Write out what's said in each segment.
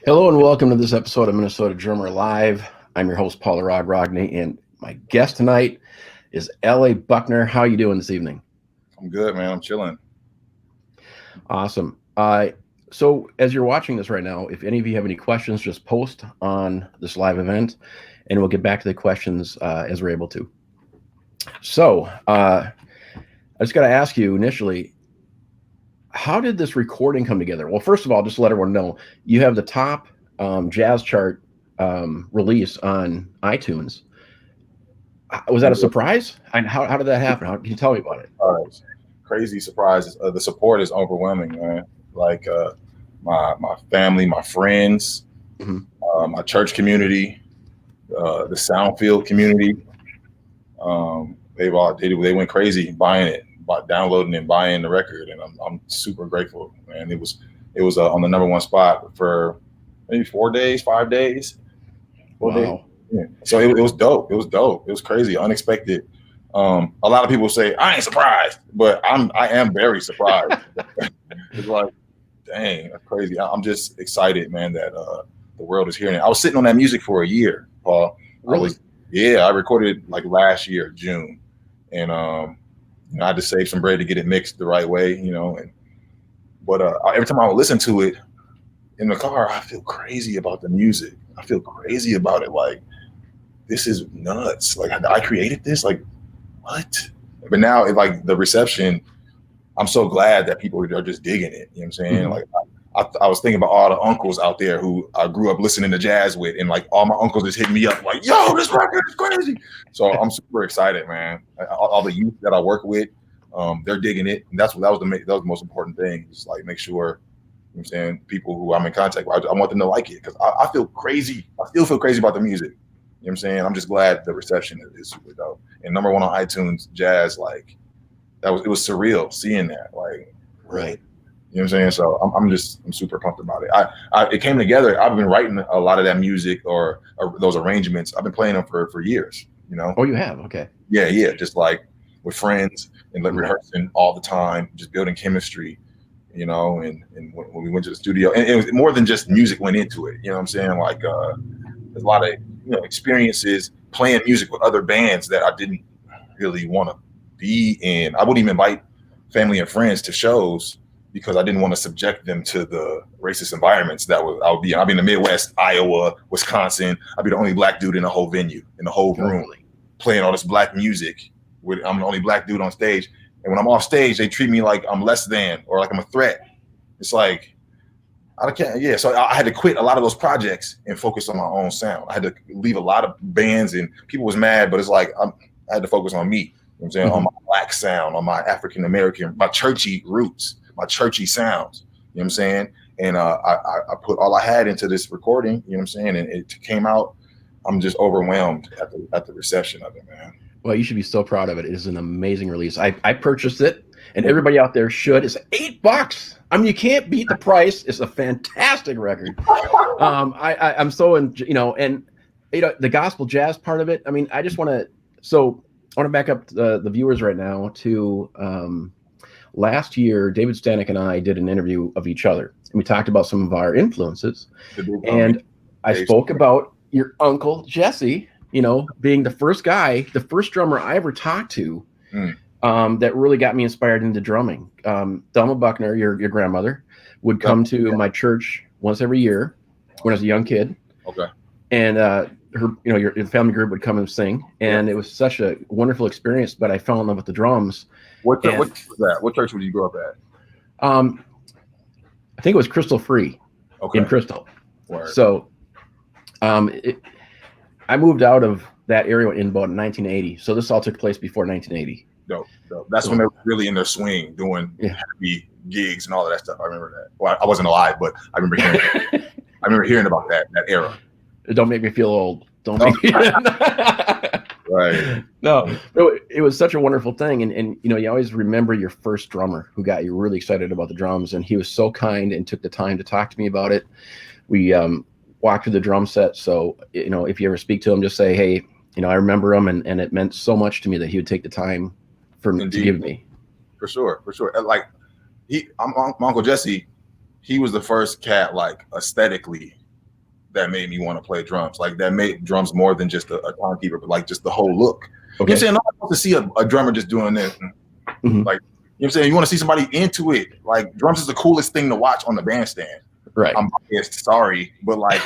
Hello and welcome to this episode of Minnesota Drummer Live. I'm your host, Paul Rogney, and my guest tonight is L.A. Buckner. How are you doing this evening? I'm good, man. I'm chilling. Awesome. So as you're watching this right now, if any of you have any questions, just post on this live event, and we'll get back to the questions as we're able to. So I just got to ask you initially, how did this recording come together? Well, first of all, just to let everyone know, you have the top jazz chart release on iTunes. Was that a surprise? And how did that happen? Can you tell me about it? Crazy surprises. The support is overwhelming, man. Like my family, my friends, my church community, the Soundfield community. They went crazy buying it, downloading and buying the record, and I'm super grateful, man. It was on the number one spot for maybe 5 days. Wow. Yeah. So it was dope. It was dope. It was crazy, unexpected. A lot of people say I ain't surprised, but I am very surprised. It's like, dang, that's crazy. I'm just excited, man, that the world is hearing it. I was sitting on that music for a year, Paul. Really? I recorded like last year, June, and I had to save some bread to get it mixed the right way, But every time I would listen to it in the car, I feel crazy about the music. I feel crazy about it. Like, this is nuts. Like, I created this. Like, what? But now, like the reception, I'm so glad that people are just digging it. You know what I'm saying? Like, I was thinking about all the uncles out there who I grew up listening to jazz with, and like all my uncles just hitting me up like, "Yo, this record is crazy." So I'm super excited, man. All the youth that I work with, they're digging it, and that was the most important thing. Just like make sure, you know what I'm saying, people who I'm in contact with, I want them to like it because I feel crazy. I still feel crazy about the music. You know what I'm saying? I'm just glad the reception is super dope. And number one on iTunes, jazz, like it was surreal seeing that. Like, right. You know what I'm saying? So I'm super pumped about it. It came together. I've been writing a lot of that music or those arrangements. I've been playing them for years, Oh, you have? Okay. Yeah. Just like with friends and rehearsing all the time, just building chemistry, and when we went to the studio, and it was more than just music went into it. You know what I'm saying? Like there's a lot of experiences playing music with other bands that I didn't really want to be in. I wouldn't even invite family and friends to shows because I didn't want to subject them to the racist environments I would be in. I'd be in the Midwest, Iowa, Wisconsin. I'd be the only black dude in the whole venue, in the whole room, playing all this black music. I'm the only black dude on stage. And when I'm off stage, they treat me like I'm less than or like I'm a threat. It's like, I can't, yeah. So I had to quit a lot of those projects and focus on my own sound. I had to leave a lot of bands, and people was mad, but it's like, I had to focus on me. You know what I'm saying? On my black sound, on my African American, my churchy roots, my churchy sounds. You know what I'm saying? And I put all I had into this recording. You know what I'm saying? And it came out. I'm just overwhelmed at the reception of it, man. Well, you should be so proud of it. It is an amazing release. I purchased it, and everybody out there should. It's $8. I mean, you can't beat the price. It's a fantastic record. I'm so and the gospel jazz part of it. I mean, I want to back up the viewers right now to last year. David Stanek and I did an interview of each other, and we talked about some of our influences. And I spoke about your uncle Jesse, being the first drummer I ever talked to that really got me inspired into drumming. Thelma Buckner, your grandmother, would come to my church once every year when I was a young kid. Okay. And your family group would come and sing, and it was such a wonderful experience. But I fell in love with the drums. What church was that? What church would you grow up at? I think it was Crystal Free in Crystal. Word. So I moved out of that area in about 1980. So this all took place before 1980. Dope. That's when they were really in their swing doing happy gigs and all of that stuff. I remember that. Well, I wasn't alive, but I remember hearing about that era. Don't make me feel old. Don't make me. Right. No, it was such a wonderful thing. And you always remember your first drummer who got you really excited about the drums. And he was so kind and took the time to talk to me about it. We walked through the drum set. So, if you ever speak to him, just say, hey, I remember him. And it meant so much to me that he would take the time to give me. For sure. Like my Uncle Jesse, he was the first cat, like aesthetically, that made me want to play drums. Like that made drums more than just a timekeeper, but like just the whole look. You know what I'm saying? I want to see a drummer just doing this. Like, you know what I'm saying? You want to see somebody into it. Like drums is the coolest thing to watch on the bandstand. Right. I'm biased, sorry, but like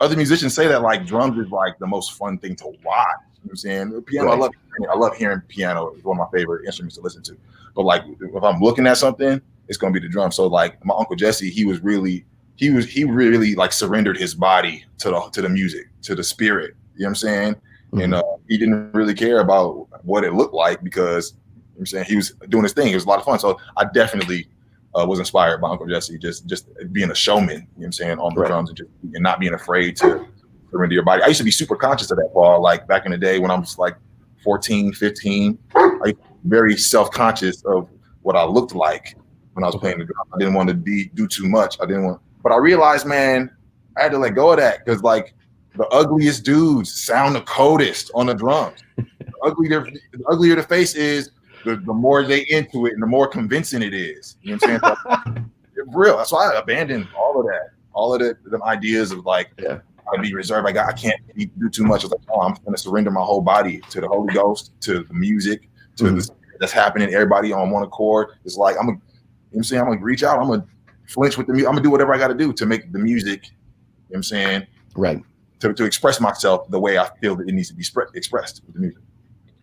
other musicians say that like drums is like the most fun thing to watch. You know what I'm saying? The piano, Right. I love hearing piano. It's one of my favorite instruments to listen to. But like if I'm looking at something, it's gonna be the drum. So like my Uncle Jesse, he really like surrendered his body to the music, to the spirit. You know what I'm saying? And he didn't really care about what it looked like because, you know what I'm saying, he was doing his thing. It was a lot of fun. So I definitely was inspired by Uncle Jesse, just being a showman, you know what I'm saying, on the drums and not being afraid to surrender your body. I used to be super conscious of that, Paul. Like back in the day when I was like 14, 15, I was very self-conscious of what I looked like when I was playing the drum. I didn't want to do too much. But I realized, man, I had to let go of that because like the ugliest dudes sound the coldest on the drums. The uglier the face is, the more they into it and the more convincing it is. You know what I'm saying? It's real. That's why I abandoned all of that. All of the ideas of like, I be reserved. I can't do too much. I was like, oh, I'm going to surrender my whole body to the Holy Ghost, to the music, to the that's happening. Everybody on one accord. It's like, you know what I'm saying? I'm going to reach out. I'm going to flinch with the music. I'm going to do whatever I got to do to make the music, you know what I'm saying? Right. To express myself the way I feel that it needs to be expressed with the music.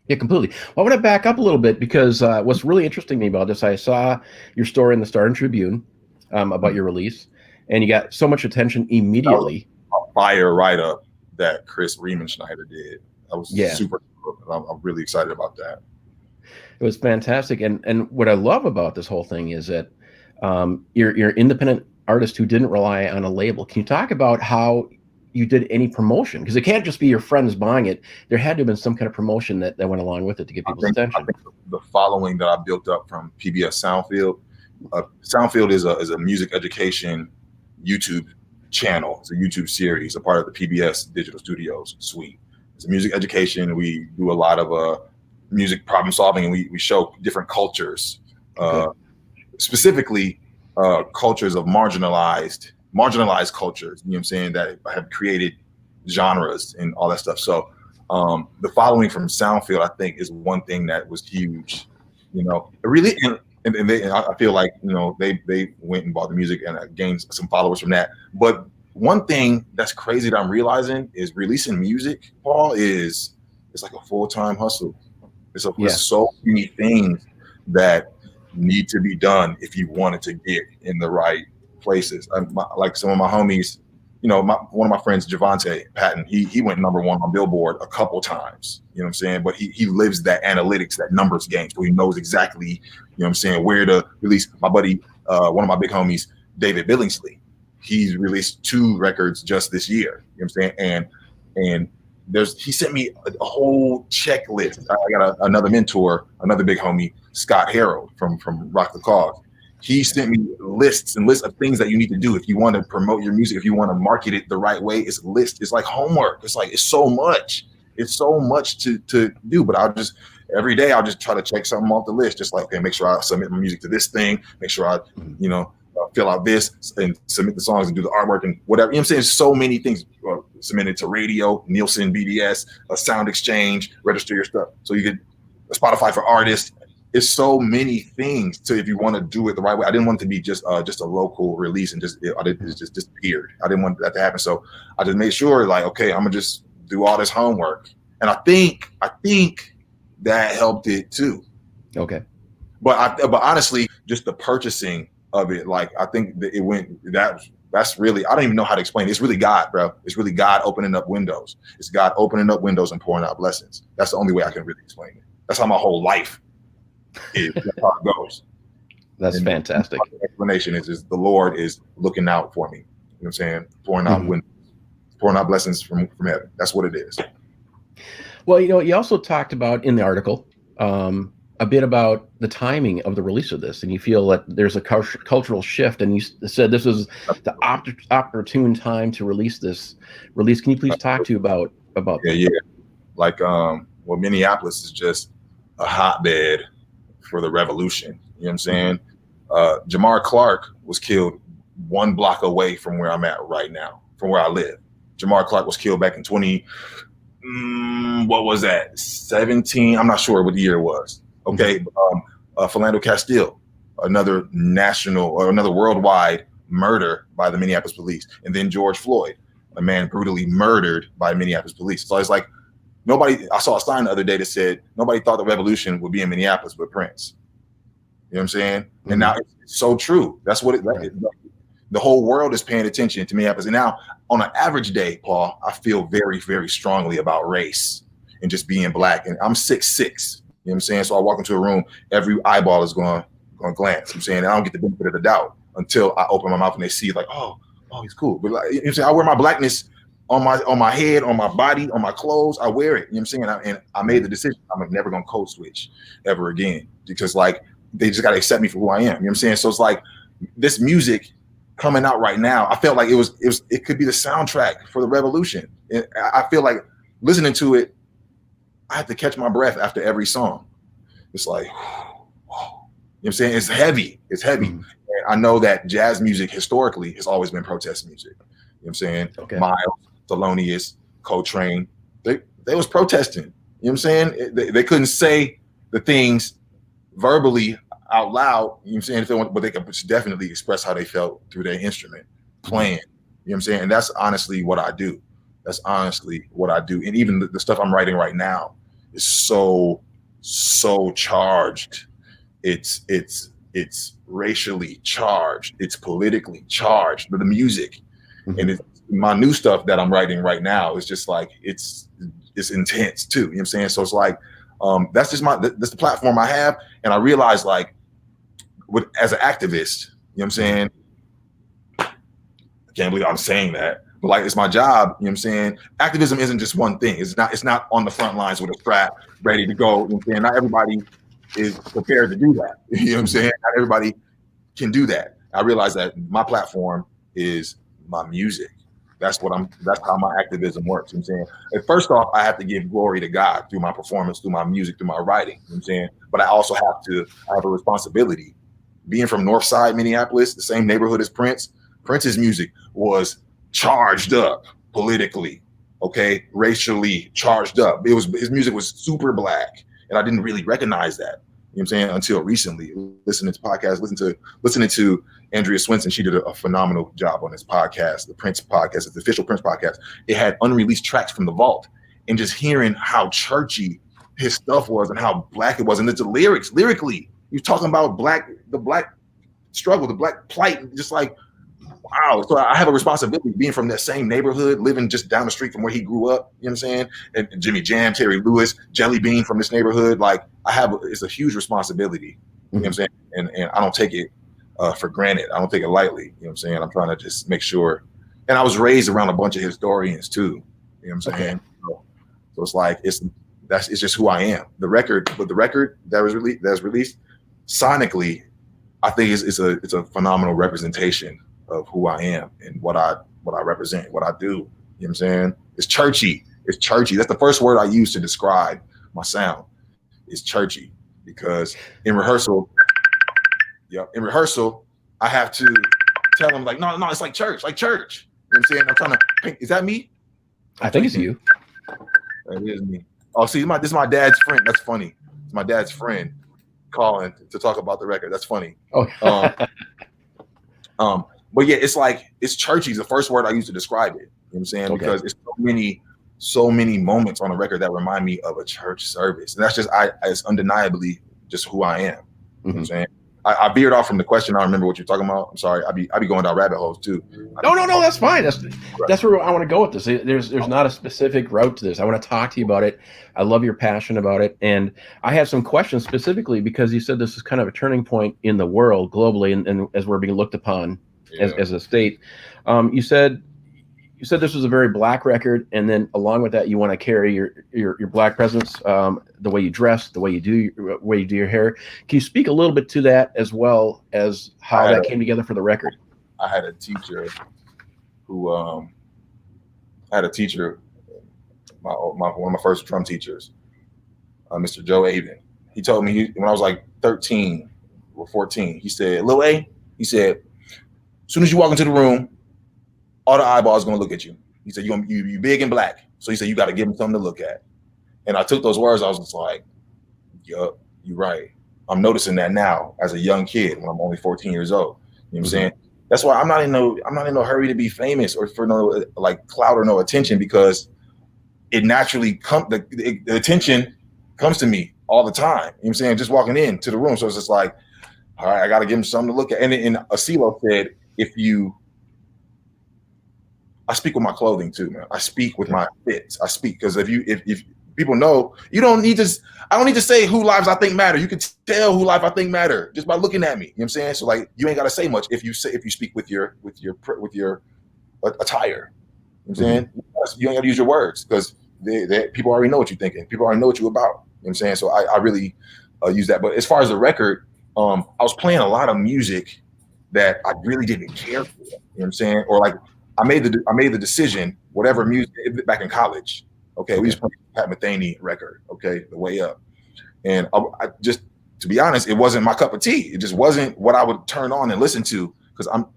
Yeah, completely. Well, I want to back up a little bit because what's really interesting to me about this, I saw your story in the Star and Tribune about your release, and you got so much attention immediately. A fire write-up that Chris Riemenschneider did. I was super cool. I'm really excited about that. It was fantastic. And what I love about this whole thing is that you're an independent artist who didn't rely on a label. Can you talk about how you did any promotion? Because it can't just be your friends buying it. There had to have been some kind of promotion that went along with it to get people's attention. I think the following that I built up from PBS Soundfield. Soundfield is a music education YouTube channel. It's a YouTube series, a part of the PBS Digital Studios suite. It's a music education. We do a lot of music problem solving, and we show different cultures, specifically cultures of marginalized cultures, you know what I'm saying, that have created genres and all that stuff. So the following from Soundfield, I think, is one thing that was huge. You know, it really, and I feel like, you know, they went and bought the music and gained some followers from that. But one thing that's crazy that I'm realizing is releasing music, Paul, it's like a full-time hustle. There's so many things that need to be done if you wanted to get in the right places. Like some of my homies, you know, one of my friends, Javante Patton, he went #1 on Billboard a couple times, you know what I'm saying? But he lives that analytics, that numbers game, so he knows exactly, you know what I'm saying, where to release. My buddy, one of my big homies, David Billingsley, he's released 2 records just this year, you know what I'm saying? And he sent me a whole checklist. I got another mentor, another big homie, Scott Harold from Rock the Cause. He sent me lists and lists of things that you need to do if you want to promote your music, if you want to market it the right way. It's a list. It's like homework. It's so much. It's so much to do. But every day I'll just try to check something off the list. Just like, okay, make sure I submit my music to this thing. Make sure I, you know, fill out this and submit the songs and do the artwork and whatever. You know what I'm saying? So many things submitted to radio, Nielsen, BDS, a Sound Exchange, register your stuff. So you get Spotify for artists. It's so many things to, if you want to do it the right way. I didn't want it to be just a local release and it just disappeared. I didn't want that to happen. So I just made sure, like, okay, I'm gonna just do all this homework. And I think that helped it too. Okay. But honestly, just the purchasing of it, like, I think that it went, that's really, I don't even know how to explain it. It's really God, bro. It's really God opening up windows. It's God opening up windows and pouring out blessings. That's the only way I can really explain it. That's how my whole life is. That's how it goes. That's fantastic. The explanation is the Lord is looking out for me. You know what I'm saying? Pouring out windows, pouring out blessings from heaven. That's what it is. Well, you know, you also talked about in the article a bit about the timing of the release of this, and you feel that there's a cultural shift, and you said this was the opportune time to release this release. Can you please talk to you about that? Yeah. Like, well, Minneapolis is just a hotbed for the revolution. You know what I'm saying? Jamar Clark was killed 1 block away from where I'm at right now. from where I live. Jamar Clark was killed back in 20, what was that, 17? I'm not sure what the year it was. Okay, Philando Castile, another national or another worldwide murder by the Minneapolis police, and then George Floyd, a man brutally murdered by Minneapolis police. So it's like nobody. I saw a sign the other day that said nobody thought the revolution would be in Minneapolis but Prince. You know what I'm saying? Mm-hmm. And now it's so true. That's what the whole world is paying attention to Minneapolis. And now on an average day, Paul, I feel very, very strongly about race and just being black. And I'm 6'6". You know what I'm saying? So I walk into a room, every eyeball is going to glance. I'm saying, and I don't get the benefit of the doubt until I open my mouth and they see like, oh, he's cool. But like, you know what I'm saying? I wear my blackness on my head, on my body, on my clothes. I wear it. You know what I'm saying? And I made the decision. I'm never going to code switch ever again, because like they just got to accept me for who I am. You know what I'm saying? So it's like this music coming out right now, I felt like it could be the soundtrack for the revolution. I feel like listening to it, I have to catch my breath after every song. It's like, whoa. You know what I'm saying? It's heavy. It's heavy. Mm-hmm. And I know that jazz music historically has always been protest music. You know what I'm saying? Okay. Miles, Thelonious, Coltrane, they was protesting. You know what I'm saying? They couldn't say the things verbally out loud, you know what I'm saying, if they want, but they could definitely express how they felt through their instrument playing. You know what I'm saying? And that's honestly what I do. And even the stuff I'm writing right now is so charged. It's racially charged. It's politically charged. But the music, mm-hmm. and my new stuff that I'm writing right now is just like it's intense too. You know what I'm saying? So it's like that's the platform I have, and I realize like as an activist, you know what I'm saying? I can't believe I'm saying that, but like it's my job, you know what I'm saying? Activism isn't just one thing. It's not on the front lines with a strap ready to go. You know what I'm saying? Not everybody is prepared to do that. You know what I'm saying? Not everybody can do that. I realize that my platform is my music. That's how my activism works. You know what I'm saying? And first off, I have to give glory to God through my performance, through my music, through my writing. You know what I'm saying? But I also have a responsibility. Being from Northside Minneapolis, the same neighborhood as Prince, Prince's music was charged up politically, okay, racially charged up. His music was super black, and I didn't really recognize that. You know what I'm saying? Until recently, listening to podcasts, listening to Andrea Swenson. She did a phenomenal job on this podcast, the Prince podcast, it's the official Prince podcast. It had unreleased tracks from the vault, and just hearing how churchy his stuff was and how black it was, and it's the lyrically. You're talking about the black struggle, the black plight, just like, wow. So I have a responsibility being from that same neighborhood, living just down the street from where he grew up, you know what I'm saying? And Jimmy Jam, Terry Lewis, Jelly Bean from this neighborhood. Like it's a huge responsibility, you know what I'm saying? And I don't take it for granted. I don't take it lightly, you know what I'm saying? I'm trying to just make sure. And I was raised around a bunch of historians too, you know what I'm saying? Okay. So it's like, it's just who I am. The record that was released, sonically, I think it's a phenomenal representation of who I am and what I represent, what I do. You know what I'm saying? It's churchy. It's churchy. That's the first word I use to describe my sound. It's churchy, because in rehearsal, I have to tell them like, no, it's like church. You know what I'm saying? I'm trying to paint. Is that me? I think it's you. That is me. Oh, see, this is my dad's friend. That's funny. It's my dad's friend calling to talk about the record. That's funny. Oh. But yeah, it's churchy is the first word I use to describe it. You know what I'm saying? Okay. Because it's so many moments on the record that remind me of a church service. And that's just it's undeniably just who I am. Mm-hmm. You know what I'm saying? I veered off from the question. I don't remember what you're talking about. I'm sorry. I be going down rabbit holes too. No, that's fine. That's where I want to go with this. There's not a specific route to this. I want to talk to you about it. I love your passion about it. And I have some questions specifically because you said this is kind of a turning point in the world globally, and as we're being looked upon as a state. You said this was a very black record, and then along with that, you want to carry your black presence, the way you dress, the way you do your hair. Can you speak a little bit to that, as well as how that came together for the record? I had a teacher who, one of my first drum teachers, Mr. Joe Avon. He told me when I was like 13 or 14, he said, Lil A, he said, as soon as you walk into the room, all the eyeballs gonna look at you. He said, you big and black. So he said, you got to give them something to look at. And I took those words. I was just like, yup, you're right. I'm noticing that now as a young kid when I'm only 14 years old. You know what I'm saying? That's why I'm not in no hurry to be famous or for no like clout or no attention, because it naturally the attention comes to me all the time. You know what I'm saying? Just walking into the room. So it's just like, all right, I got to give him something to look at. And Asilo said, I speak with my clothing too, man. I speak with my fits. I speak because if people know, I don't need to say who lives I think matter. You can tell who life I think matter just by looking at me. You know what I'm saying? So like, you ain't got to say much if you speak with your attire. You know what I'm saying? You ain't got to use your words because people already know what you're thinking. People already know what you're about. You know what I'm saying? So I really use that. But as far as the record, I was playing a lot of music that I really didn't care for. You know what I'm saying? Or like, I made the decision, whatever music back in college. Okay, we just played Pat Metheny record. Okay, The Way Up, and I just, to be honest, it wasn't my cup of tea. It just wasn't what I would turn on and listen to because I'm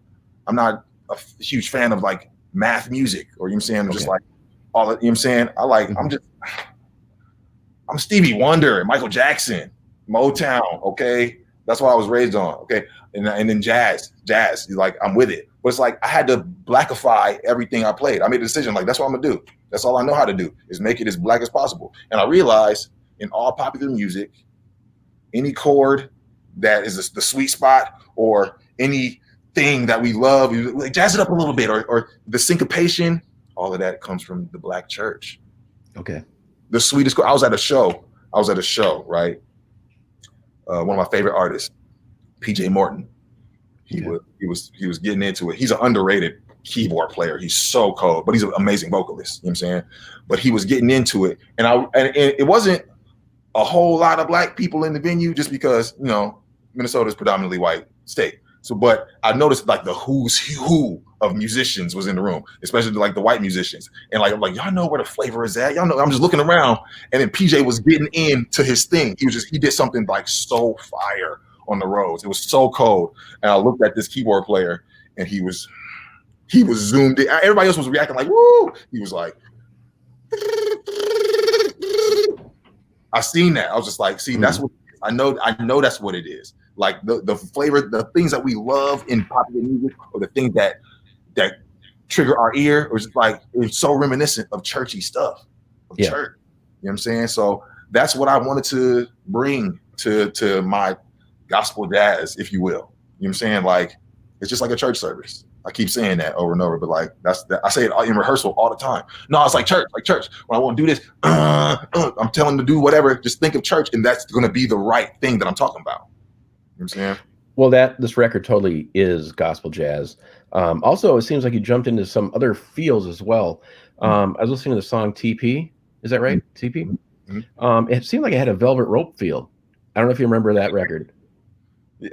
not a huge fan of like math music or, you know what I'm saying, just like all that. You know what I'm saying? I'm Stevie Wonder and Michael Jackson, Motown. Okay, that's what I was raised on. Okay, and then jazz. Like I'm with it. But it's like I had to blackify everything I played. I made a decision, like that's what I'm gonna do. That's all I know how to do is make it as black as possible. And I realized in all popular music, any chord that is the sweet spot or anything that we love, like jazz it up a little bit, or the syncopation, all of that comes from the black church. Okay. The sweetest chord. I was at a show, right? One of my favorite artists, PJ Morton. He was getting into it. He's an underrated keyboard player. He's so cold, but he's an amazing vocalist. You know what I'm saying? But he was getting into it, and it wasn't a whole lot of black people in the venue, just because Minnesota is predominantly white state. So, but I noticed like the who's who of musicians was in the room, especially like the white musicians, and like I'm like, y'all know where the flavor is at. Y'all know. I'm just looking around, and then PJ was getting into his thing. He did something like so fire on the roads. It was so cold. And I looked at this keyboard player and he was zoomed in. Everybody else was reacting like, woo. He was like, I seen that. I was just like, see, that's what I know that's what it is. Like the flavor, the things that we love in popular music, or the things that trigger our ear, or just like, it's so reminiscent of churchy stuff, of church. You know what I'm saying? So that's what I wanted to bring to my gospel jazz, if you will. You know what I'm saying? Like, it's just like a church service. I keep saying that over and over, but like I say it in rehearsal all the time. No, it's like church. When I want to do this, I'm telling them to do whatever. Just think of church, and that's going to be the right thing that I'm talking about. You know what I'm saying? Well, this record totally is gospel jazz. Also, it seems like you jumped into some other fields as well. I was listening to the song TP. Is that right? TP? It seemed like it had a Velvet Rope feel. I don't know if you remember that record.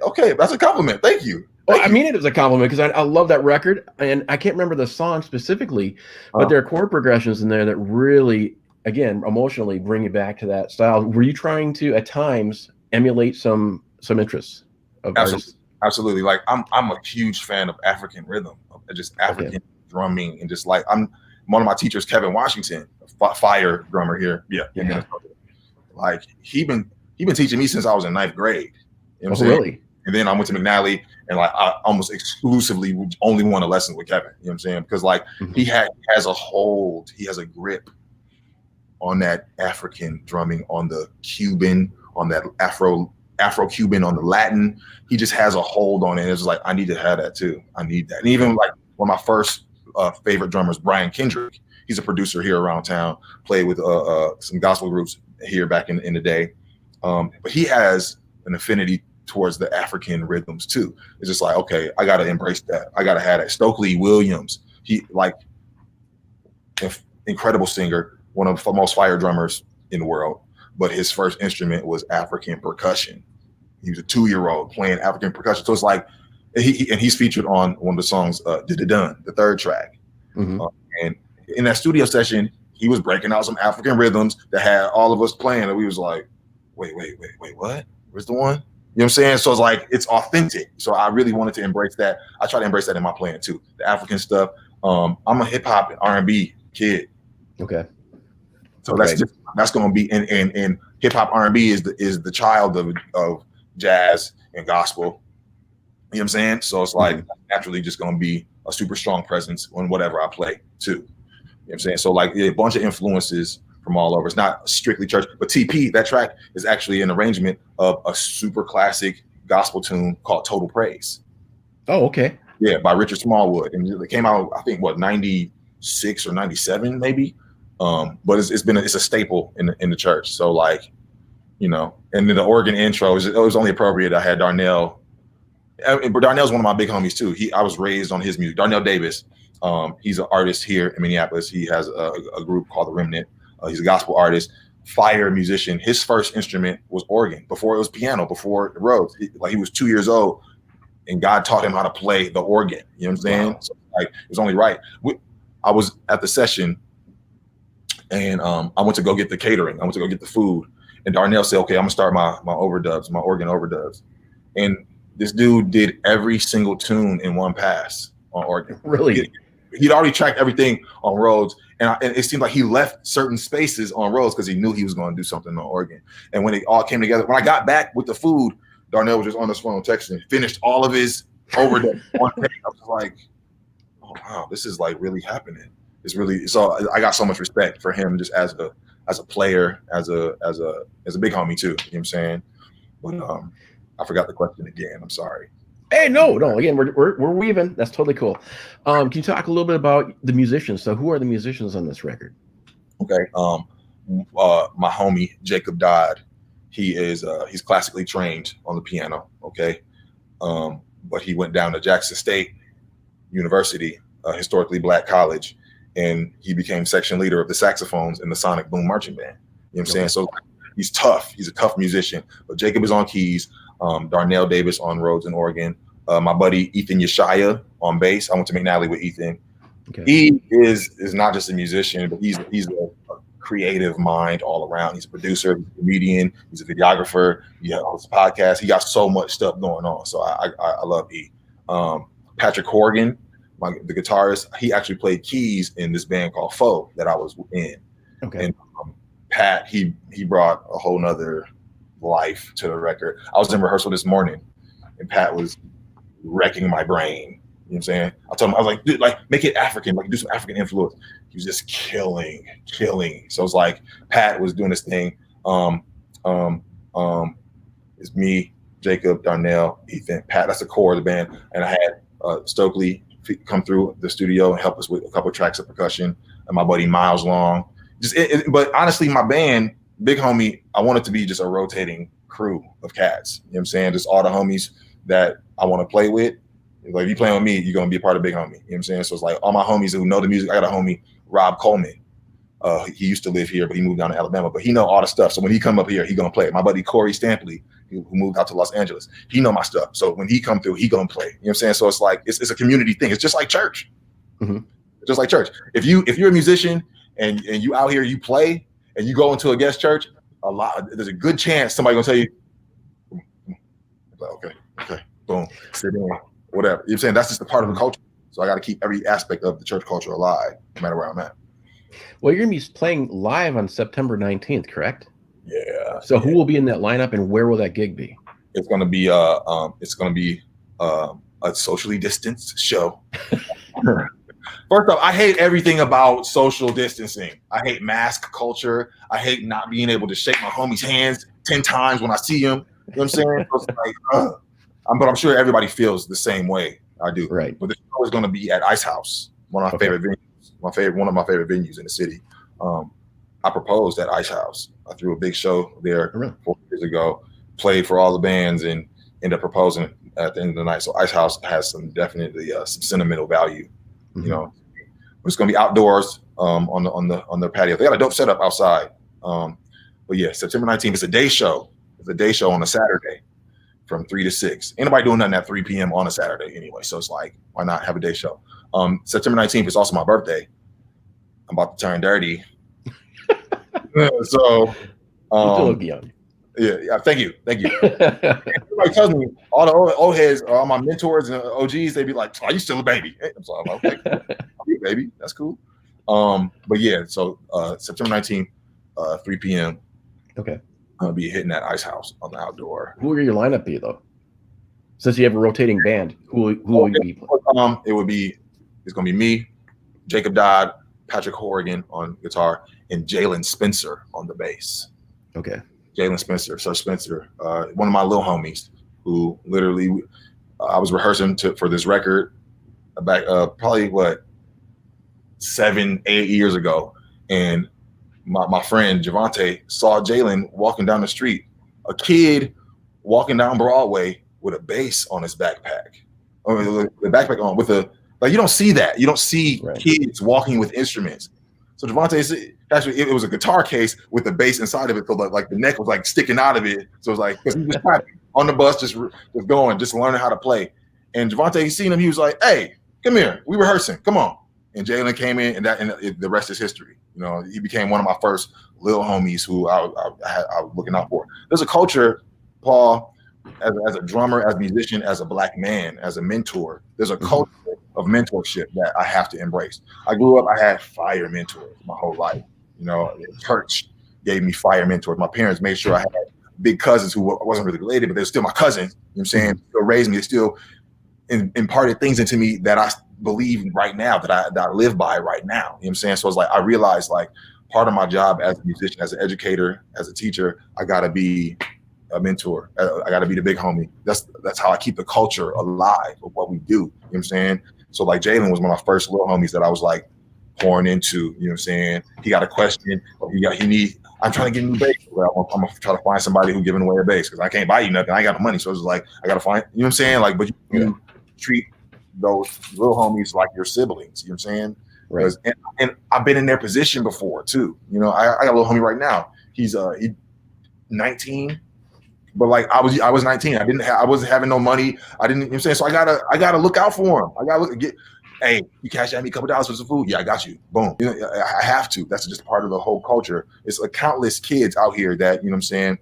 Okay, that's a compliment. Thank you. Well, I mean it as a compliment because I love that record, and I can't remember the song specifically, but there are chord progressions in there that really, again, emotionally bring you back to that style. Were you trying to, at times, emulate some interests of artists? Absolutely. Like I'm a huge fan of African rhythm, of just African drumming, and just like I'm one of my teachers, Kevin Washington, a fire drummer here. Yeah. Like he been teaching me since I was in 9th grade. You know what I'm saying? Really? And then I went to McNally, and like I almost exclusively only won a lesson with Kevin. You know what I'm saying? Because like he has a hold, he has a grip on that African drumming, on the Cuban, on that Afro-Cuban, on the Latin. He just has a hold on it. It's like, I need to have that too. I need that. And even like one of my first favorite drummers, Brian Kendrick. He's a producer here around town. Played with some gospel groups here back in the day. But he has an affinity towards the African rhythms too. It's just like, okay, I got to embrace that. I got to have that. Stokely Williams, he like incredible singer, one of the most fire drummers in the world, but his first instrument was African percussion. He was a 2-year-old playing African percussion. So it's like, he's featured on one of the songs, Dun, the 3rd track. And in that studio session, he was breaking out some African rhythms that had all of us playing, and we was like, wait, what? Where's the one? You know what I'm saying? So it's like, it's authentic. So I really wanted to embrace that. I try to embrace that in my playing too. The African stuff. I'm a hip hop and R&B kid. Okay. So that's going to be and hip hop R&B is the child of jazz and gospel. You know what I'm saying? So it's like naturally just going to be a super strong presence on whatever I play too. You know what I'm saying? So like a bunch of influences from all over. It's not strictly church, but TP, that track is actually an arrangement of a super classic gospel tune called Total Praise. Oh, okay. Yeah, by Richard Smallwood. And it came out, I think, 96 or 97 maybe. But it's a staple in the church. So like, you know, and then the organ intro it was only appropriate. I had Darnell. But Darnell's one of my big homies too. I was raised on his music. Darnell Davis. He's an artist here in Minneapolis. He has a group called The Remnant. He's a gospel artist, fire musician. His first instrument was organ before it was piano, before the Rhodes. He was 2 years old, and God taught him how to play the organ. You know what I'm saying? Wow. So, like, it was only right. I was at the session, and I went to go get the catering. I went to go get the food, and Darnell said, "Okay, I'm gonna start my overdubs, my organ overdubs." And this dude did every single tune in one pass on organ. Really? He'd already tracked everything on Rhodes, and it seemed like he left certain spaces on Rhodes because he knew he was going to do something on organ. And when it all came together, when I got back with the food, Darnell was just on his phone texting, finished all of his overdubs on tape. I was like, "Oh wow, this is like really happening." It's really so. I got so much respect for him just as a player, as a big homie too. You know what I'm saying? But I forgot the question again. I'm sorry. Hey, no. Again, we're weaving. That's totally cool. Can you talk a little bit about the musicians? So, who are the musicians on this record? Okay. My homie Jacob Dodd. He's classically trained on the piano. Okay. But he went down to Jackson State University, a historically black college, and he became section leader of the saxophones in the Sonic Boom Marching Band. You know what I'm saying? So he's tough. He's a tough musician. But Jacob is on keys. Darnell Davis on Rhodes and organ. My buddy Ethan Yeshaya on bass. I went to McNally with Ethan. Okay. He is not just a musician, but he's a creative mind all around. He's a producer, he's a comedian, he's a videographer. He hosts a podcast. He got so much stuff going on. So I love E. Patrick Horgan, the guitarist, he actually played keys in this band called Foe that I was in. Okay. And Pat, he brought a whole nother life to the record. I was in rehearsal this morning, and Pat was wrecking my brain. You know what I'm saying? I told him, I was like, dude, like, make it African, like, do some African influence. He was just killing. So it's like Pat was doing this thing. It's me, Jacob, Darnell, Ethan, Pat. That's the core of the band. And I had Stokely come through the studio and help us with a couple of tracks of percussion, and my buddy Miles Long. But honestly, my band, big homie, I want it to be just a rotating crew of cats. You know what I'm saying? Just all the homies that I want to play with. Like, if you play with me, you're going to be a part of big homie. You know what I'm saying? So it's like all my homies who know the music. I got a homie, Rob Coleman. He used to live here, but he moved down to Alabama. But he know all the stuff. So when he come up here, he going to play it. My buddy Corey Stampley, who moved out to Los Angeles, he know my stuff. So when he come through, he going to play. You know what I'm saying? So it's like, it's a community thing. It's just like church. Mm-hmm. Just like church. If you're a musician and you out here, you play, and you go into a guest church, there's a good chance somebody gonna tell you, okay, boom, sit in, whatever. You know what I'm saying? That's just a part of the culture. So I got to keep every aspect of the church culture alive, no matter where I'm at. Well, you're gonna be playing live on September 19th, correct? Yeah. So who will be in that lineup, and where will that gig be? It's gonna be a socially distanced show. First off, I hate everything about social distancing. I hate mask culture. I hate not being able to shake my homie's hands 10 times when I see him. You know what I'm saying? So it's like, but I'm sure everybody feels the same way I do. Right. But the show is going to be at Ice House, one of my favorite venues. One of my favorite venues in the city. I proposed at Ice House. I threw a big show there 4 years ago, played for all the bands, and ended up proposing at the end of the night. So Ice House has definitely some sentimental value. You know, but it's gonna be outdoors on the patio. They got a dope setup outside. But yeah, September 19th. It's a day show. It's a day show on a Saturday from 3 to 6. Ain't nobody doing nothing at 3 p.m. on a Saturday anyway. So it's like, why not have a day show? September 19th is also my birthday. I'm about to turn 30. So Yeah. Thank you. Everybody tells me all the old heads, all my mentors and OGs, they be like, "Oh, you still a baby?" I'm so I'm like, "Okay, cool. I'll be a baby. That's cool." But yeah, so September 19th, 3 p.m. Okay. I'm gonna be hitting that Ice House on the outdoor. Who will your lineup be though? Since you have a rotating band, who will you be playing? It's gonna be me, Jacob Dodd, Patrick Horgan on guitar, and Jalen Spencer on the bass. Okay. Jalen Spencer, Sir Spencer, one of my little homies who literally I was rehearsing for this record back probably 7-8 years ago, and my friend Javante saw Jalen walking down the street, a kid walking down Broadway with a bass on his backpack, or the backpack on with a, like, you don't see that. You don't see kids walking with instruments. So Javante, actually, it was a guitar case with the bass inside of it, so like the neck was like sticking out of it. So it was like, because he was on the bus, just going, just learning how to play. And Javante, he seen him, he was like, "Hey, come here, we rehearsing, come on." And Jalen came in, and the rest is history. You know, he became one of my first little homies who I was looking out for. There's a culture, Paul, as a drummer, as a musician, as a black man, as a mentor. There's a culture of mentorship that I have to embrace. I grew up, I had fire mentors my whole life. You know, church gave me fire mentors. My parents made sure I had big cousins who wasn't really related, but they're still my cousins. You know what I'm saying? Still raised me, they still imparted things into me that I believe right now, that I live by right now. You know what I'm saying? So it's like I realized, like, part of my job as a musician, as an educator, as a teacher, I gotta be a mentor. I gotta be the big homie. That's how I keep the culture alive of what we do. You know what I'm saying? So like Jalen was one of my first little homies that I was like pouring into. You know what I'm saying? He got a question, or I'm trying to get a new bass. Well, I'm gonna try to find somebody who's giving away a bass, because I can't buy you nothing. I ain't got the money. So it's like I gotta find, you know what I'm saying? Like, but you treat those little homies like your siblings. You know what I'm saying? Right. And I've been in their position before too. You know, I got a little homie right now. He's 19. But like I was 19. I wasn't having no money. I didn't, you know what I'm saying? So I gotta look out for him. I gotta hey, you cash out me a couple dollars for some food? Yeah, I got you. Boom. You know, I have to. That's just part of the whole culture. It's like countless kids out here that, you know what I'm saying,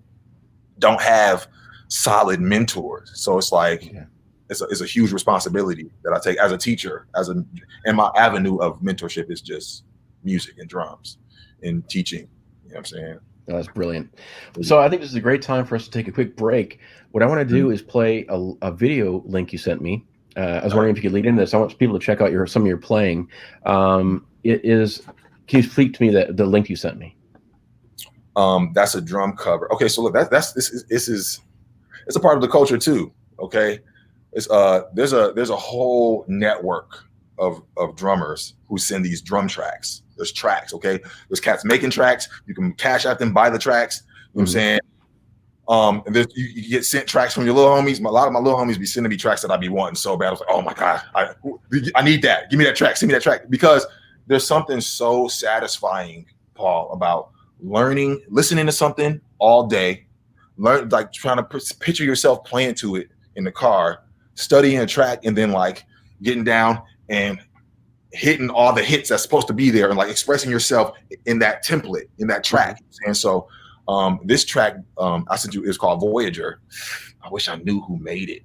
don't have solid mentors. So it's like it's a huge responsibility that I take as a teacher, and my avenue of mentorship is just music and drums and teaching. You know what I'm saying? Oh, that's brilliant. So I think this is a great time for us to take a quick break. What I want to do is play a video link you sent me. I was wondering if you could lead into this. I want people to check out some of your playing. Can you speak to me the link you sent me? That's a drum cover. Okay, so look, this is it's a part of the culture too. Okay, it's there's a whole network of drummers who send these drum tracks. There's tracks, okay? There's cats making tracks. You can cash out them, buy the tracks. You know what I'm saying? And you get sent tracks from your little homies. A lot of my little homies be sending me tracks that I be wanting so bad. I was like, oh my God, I need that. Give me that track. Send me that track. Because there's something so satisfying, Paul, about listening to something all day, like trying to picture yourself playing to it in the car, studying a track, and then like getting down and hitting all the hits that's supposed to be there, and like expressing yourself in that template, in that track. And so this track I sent you is called Voyager. I wish I knew who made it.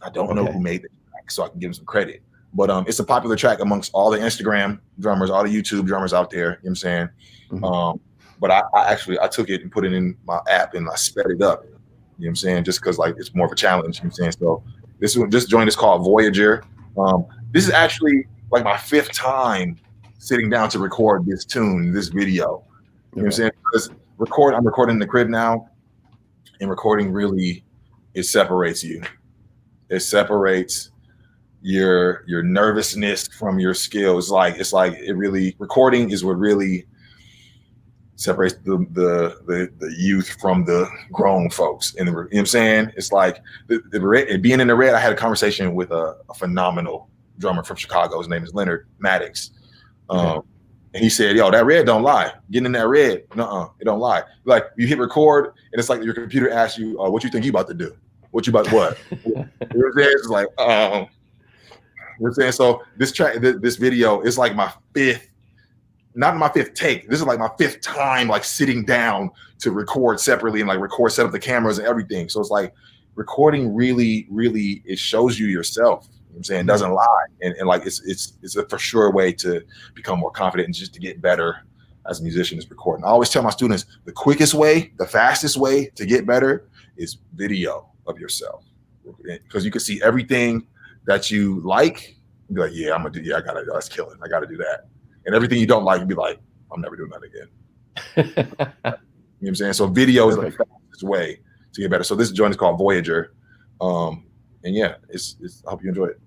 I don't know who made the track, so I can give him some credit. But it's a popular track amongst all the Instagram drummers, all the YouTube drummers out there. You know what I'm saying? But I took it and put it in my app and I sped it up. You know what I'm saying? Just because like it's more of a challenge. You know what I'm saying? So this joint is called Voyager. This is actually like my 5th time sitting down to record this tune, this video. You know what I'm saying? Because I'm recording in the crib now, and recording really, it separates you. It separates your nervousness from your skill. Recording is what really separates the youth from the grown folks. And you know what I'm saying? It's like being in the red. I had a conversation with a phenomenal drummer from Chicago. His name is Leonard Maddox. And he said, yo, that red don't lie. Getting in that red, it don't lie. Like you hit record and it's like your computer asks you, what you think you about to do? What? You know what I'm saying? It's like, you know what I'm saying? So this track, this video is like my 5th not my fifth take. This is like my fifth time, like sitting down to record separately and like record, set up the cameras and everything. So it's like recording really, really, it shows you yourself. You know what I'm saying? It doesn't lie. And like, it's a for sure way to become more confident and just to get better as a musician is recording. I always tell my students the quickest way, the fastest way to get better is video of yourself. Because you can see everything that you like and be like, yeah, I'm gonna do, yeah, I gotta, that's killing. I gotta do that. And everything you don't like, you'd be like, I'm never doing that again. You know what I'm saying? So video is like the fastest way to get better. So this joint is called Voyager. And yeah, it's I hope you enjoy it.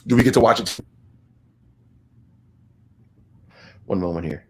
Do we get to watch it? One moment here.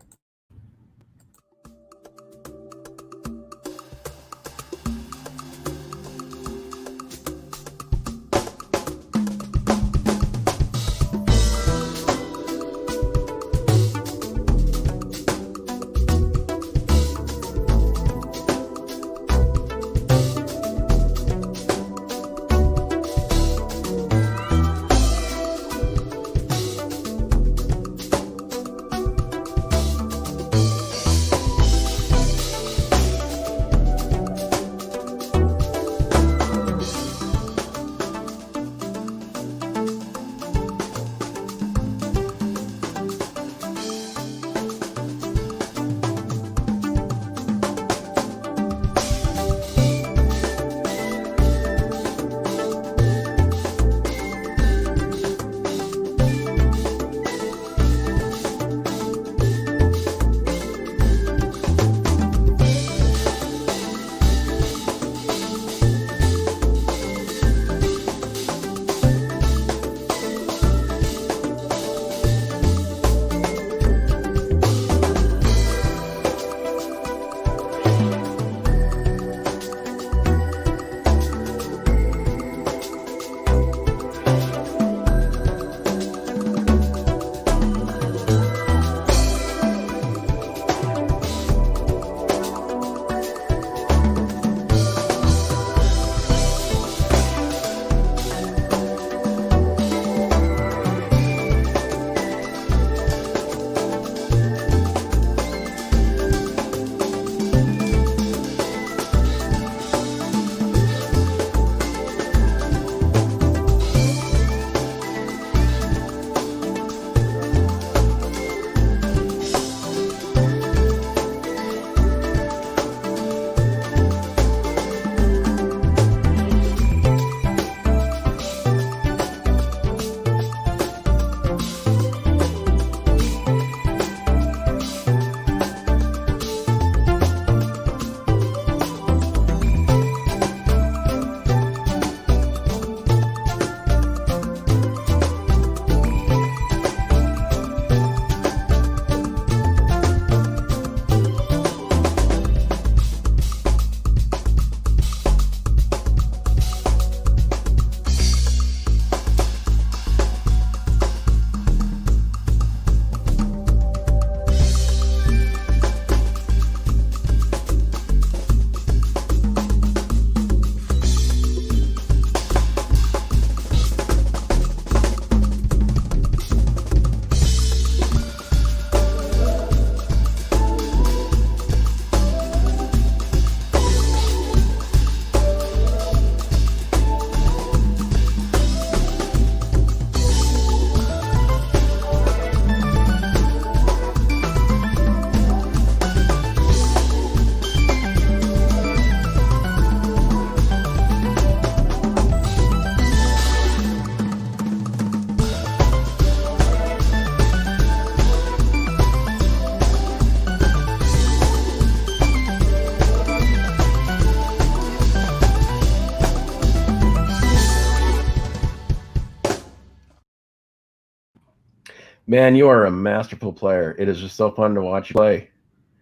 Man, you are a masterful player. It is just so fun to watch you play.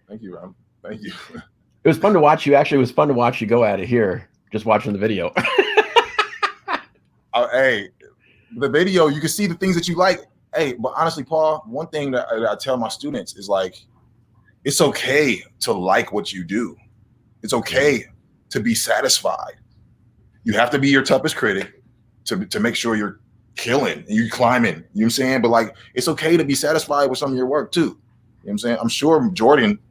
Thank you, Rob. Thank you. It was fun to watch you. Actually, it was fun to watch you go at it here, just watching the video. Hey, the video, you can see the things that you like. Hey, but honestly, Paul, one thing that I tell my students is like, it's okay to like what you do. It's okay to be satisfied. You have to be your toughest critic to make sure you're killing, and you climbing, you know what I'm saying? But like, it's okay to be satisfied with some of your work too. You know what I'm saying? I'm sure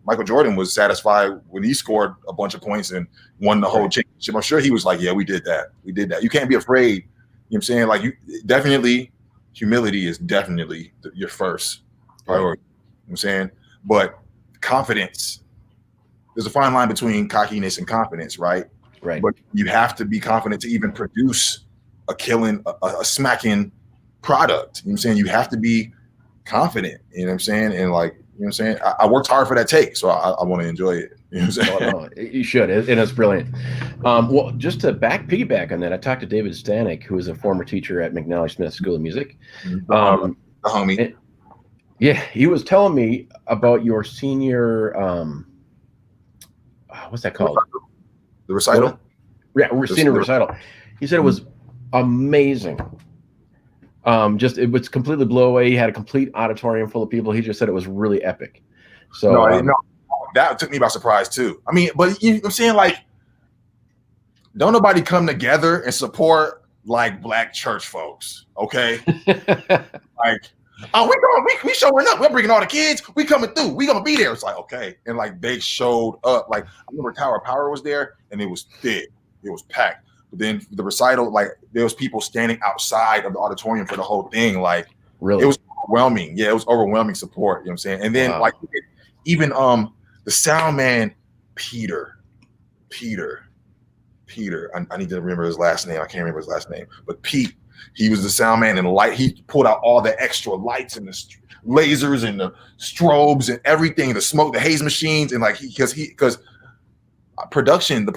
Michael Jordan was satisfied when he scored a bunch of points and won the whole championship. I'm sure he was like, yeah, we did that. You can't be afraid. You know what I'm saying? Like, you definitely, humility is definitely your first priority. You know what I'm saying? But confidence, there's a fine line between cockiness and confidence, right? Right. But you have to be confident to even produce a killing, a smacking product. You know what I'm saying? You have to be confident, you know what I'm saying? And like, you know what I'm saying? I worked hard for that take, so I want to enjoy it. You know what I'm saying? No, you should, and it's brilliant. Well, just to piggyback on that, I talked to David Stanek, who is a former teacher at McNally Smith School of Music. The homie. Yeah, he was telling me about your senior, what's that called? The recital? Yeah, senior recital. He said it was amazing. It was completely blow away. He had a complete auditorium full of people. He just said it was really epic. So no, that took me by surprise too. I mean, but you know what I'm saying, like, don't nobody come together and support like black church folks, okay? Like, oh, we showing up. We're bringing all the kids. We coming through. We gonna be there. It's like, okay, and like they showed up. Like, I remember Tower of Power was there, and it was thick. It was packed. But then the recital, like, there was people standing outside of the auditorium for the whole thing. Like, really, it was overwhelming. Yeah, it was overwhelming support. You know what I'm saying? And then like, even the sound man, Peter. I need to remember his last name. I can't remember his last name, but Pete. He was the sound man, and he pulled out all the extra lights and the lasers and the strobes and everything, the smoke, the haze machines, and like because the production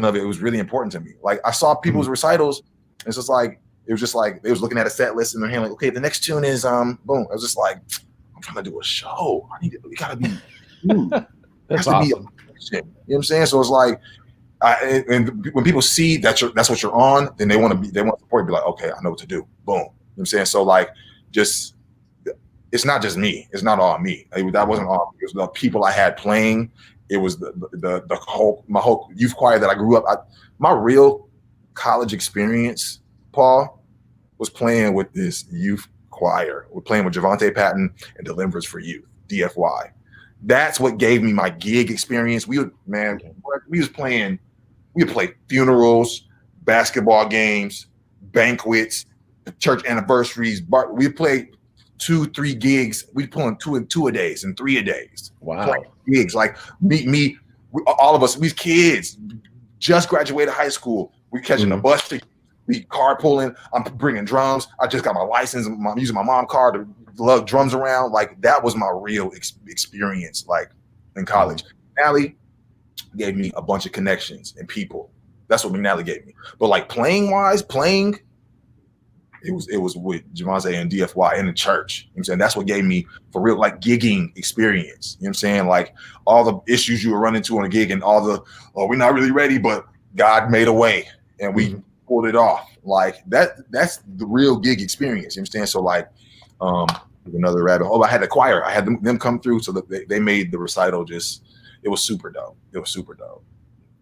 of it was really important to me. Like, I saw people's recitals, and it's just like, it was just like they was looking at a set list in their hand, like, okay, the next tune is boom. I was just like, I'm trying to do a show. We gotta be. That's awesome. You know what I'm saying? So it's like, and when people see that that's what you're on, then they want to support you. Be like, okay, I know what to do. Boom. You know what I'm saying? So like, just, it's not just me. It's not all me. That wasn't all me. It was the people I had playing. It was my whole youth choir that I grew up. My real college experience, Paul, was playing with this youth choir. We're playing with Javante Patton and Deliverance for Youth, DFY. That's what gave me my gig experience. We would play funerals, basketball games, banquets, church anniversaries. We played 2-3 gigs. We pulling 2 a days and 3 a days. Wow. Gigs like me, all of us. We kids just graduated high school. We catching the bus. We carpooling. I'm bringing drums. I just got my license. I'm using my mom's car to lug drums around. Like, that was my real experience. Like, in college, McNally gave me a bunch of connections and people. That's what McNally gave me. But like, playing, it was with Javante and DFY in the church. You know what I'm saying? That's what gave me, for real, like, gigging experience. You know what I'm saying? Like, all the issues you were running into on a gig, and all the, we're not really ready, but God made a way and we pulled it off. Like, that's the real gig experience. You know what I'm saying? So like, another rabbit hole. I had the choir. I had them come through, so that they made the recital it was super dope. It was super dope.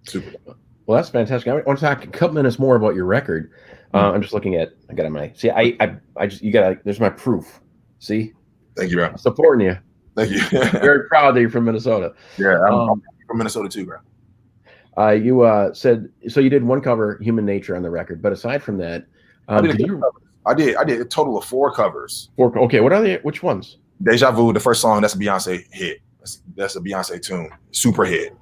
Super dope. Well, that's fantastic. I want to talk a couple minutes more about your record. I'm just looking at. I got my. See, I just, you got. There's my proof. See. Thank you, bro. I'm supporting you. Thank you. Very proud that you're from Minnesota. Yeah, I'm from Minnesota too, bro. You said so. You did one cover, "Human Nature," on the record, but aside from that, I did a total of 4 covers. 4. Okay, what are they? Which ones? Deja Vu, the first song. That's a Beyonce hit. That's a Beyonce tune. Super hit.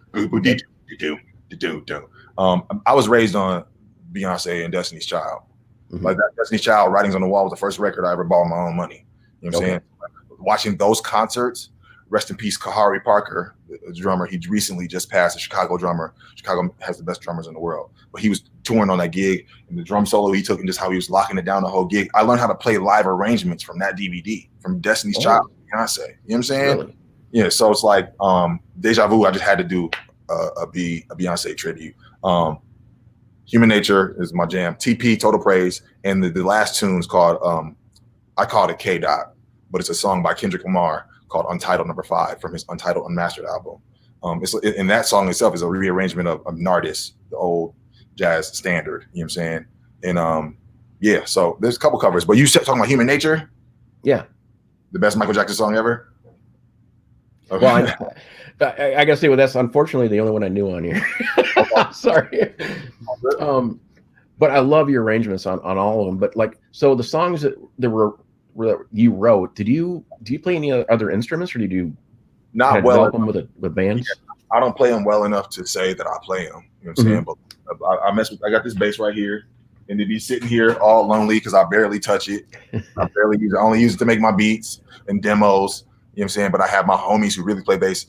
I was raised on Beyonce and Destiny's Child. Like, that Destiny's Child, Writings on the Wall, was the first record I ever bought with my own money. You know what I'm saying? Like, watching those concerts, rest in peace, Kahari Parker, the drummer. He recently just passed, a Chicago drummer. Chicago has the best drummers in the world. But he was touring on that gig, and the drum solo he took, and just how he was locking it down the whole gig. I learned how to play live arrangements from that DVD, from Destiny's Child, Beyonce. You know what I'm saying? Really? Yeah, so it's like, Deja Vu, I just had to do a Beyonce tribute. Human Nature is my jam. TP, Total Praise, and the last tune is called, I call it K-Dot, but it's a song by Kendrick Lamar called Untitled No. 5 from his Untitled Unmastered album. And that song itself is a rearrangement of Nardis, the old jazz standard, you know what I'm saying? And Yeah, so there's a couple covers, but you said talking about Human Nature, Yeah. the best Michael Jackson song ever. Okay. Well, I gotta say, well, that's unfortunately the only one I knew on here. Sorry. But I love your arrangements on all of them. But like, so the songs that you wrote, do you play any other instruments, or do you Not well develop them with bands? I don't play them well enough to say that I play them. You know what I'm saying? But I got this bass right here, and to be sitting here all lonely because I barely touch it. I barely use it. I only use it to make my beats and demos. You know what I'm saying? But I have my homies who really play bass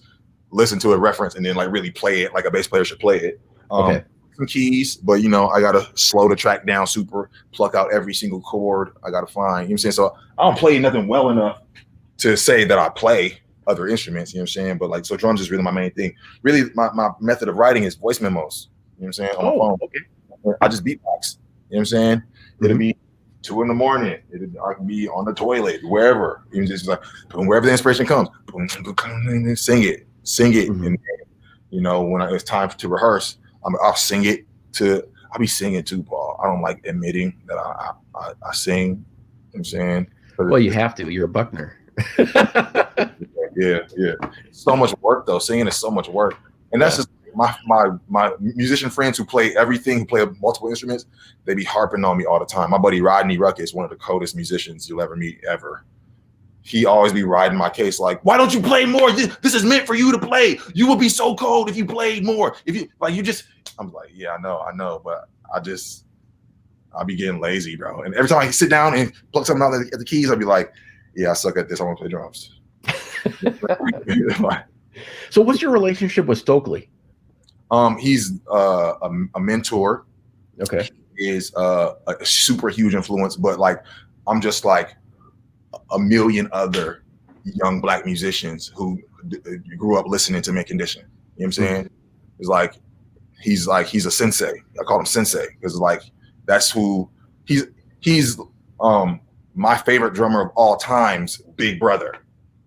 listen to a reference and then like really play it like a bass player should play it. Okay. Some keys, but you know, I gotta slow the track down super, pluck out every single chord I gotta find. You know what I'm saying? So I don't play nothing well enough to say that I play other instruments, you know what I'm saying? But like, so drums is really my main thing. Really, my method of writing is voice memos. You know what I'm saying? On my phone. Okay. I just beatbox. You know what I'm saying? It'll be 2 a.m. I can be on the toilet, wherever. You know, just like wherever the inspiration comes, sing it. And you know, when it's time to rehearse, I'll sing it to. I'll be singing too, Paul. I don't like admitting that I sing. You know what I'm saying? Well, you have to. You're a Buckner. Yeah. So much work though. Singing is so much work, and that's just my musician friends who play everything, who play multiple instruments. They be harping on me all the time. My buddy Rodney Ruckus, one of the coldest musicians you'll ever meet ever. He always be riding my case like, why don't you play more? This is meant for you to play. You would be so cold if you played more. If you like, I'm like, yeah, I know, but I'll be getting lazy, bro. And every time I sit down and pluck something out at the keys, I'll be like, yeah, I suck at this. I want to play drums. So what's your relationship with Stokely? He's a mentor. Okay. He is a super huge influence, but like, I'm just like a million other young black musicians who grew up listening to Mint Condition. You know what I'm saying? It's like he's a sensei. I call him sensei because like that's who he's my favorite drummer of all time's big brother.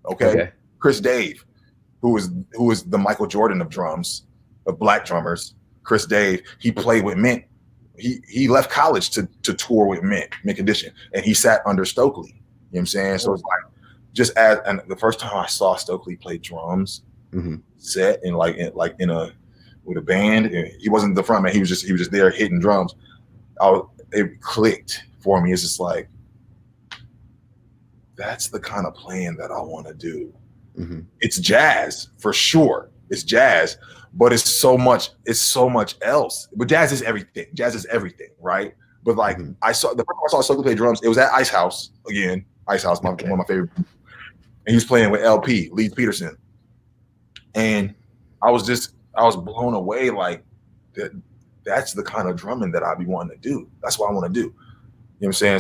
Okay. Chris Dave, who is the Michael Jordan of drums, of black drummers. Chris Dave, he played with Mint. He left college to tour with Mint Condition, and he sat under Stokely. You know what I'm saying? So it's like and the first time I saw Stokely play drums, set with a band, and he wasn't the front man. He was just there hitting drums. It clicked for me. It's just like, that's the kind of playing that I want to do. It's jazz for sure. It's jazz, but it's so much else. But jazz is everything. Jazz is everything, right? But like the first time I saw Stokely play drums, it was at Ice House again. Ice House, one of my favorite. And he was playing with LP, Leeds Peterson, and I was blown away. Like that's the kind of drumming that I be wanting to do. That's what I want to do. You know what I'm saying?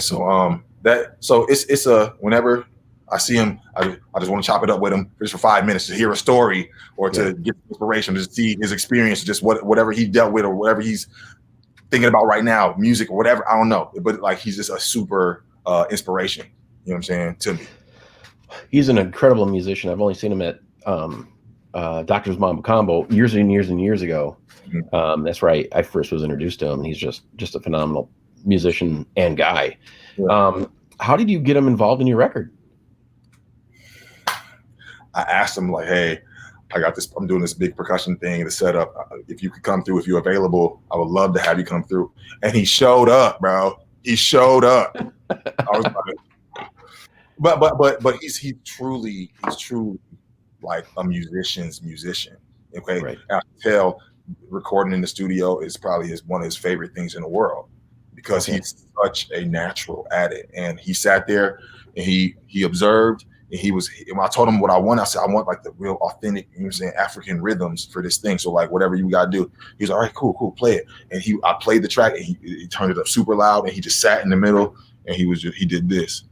So it's whenever I see him, I just want to chop it up with him just for 5 minutes to hear a story or to get inspiration, to see his experience, just whatever he dealt with or whatever he's thinking about right now, music or whatever. I don't know, but like he's just a super inspiration. You know what I'm saying, to me. He's an incredible musician. I've only seen him at Doctor's Mambo Combo years and years and years ago. That's right. I first was introduced to him, and he's just a phenomenal musician and guy. How did you get him involved in your record? I asked him like, hey, I got this, I'm doing this big percussion thing to set up. If you could come through, if you're available, I would love to have you come through. And he showed up, bro. He showed up. I was like, but he's truly like a musician's musician. Okay. Right. I can tell recording in the studio is probably one of his favorite things in the world because he's such a natural at it. And he sat there and he observed. And when I told him what I want, I said, I want like the real authentic, you know what I'm saying, African rhythms for this thing. So like whatever you gotta do. He was all right, cool, play it. And I played the track and he turned it up super loud and he just sat in the middle and he did this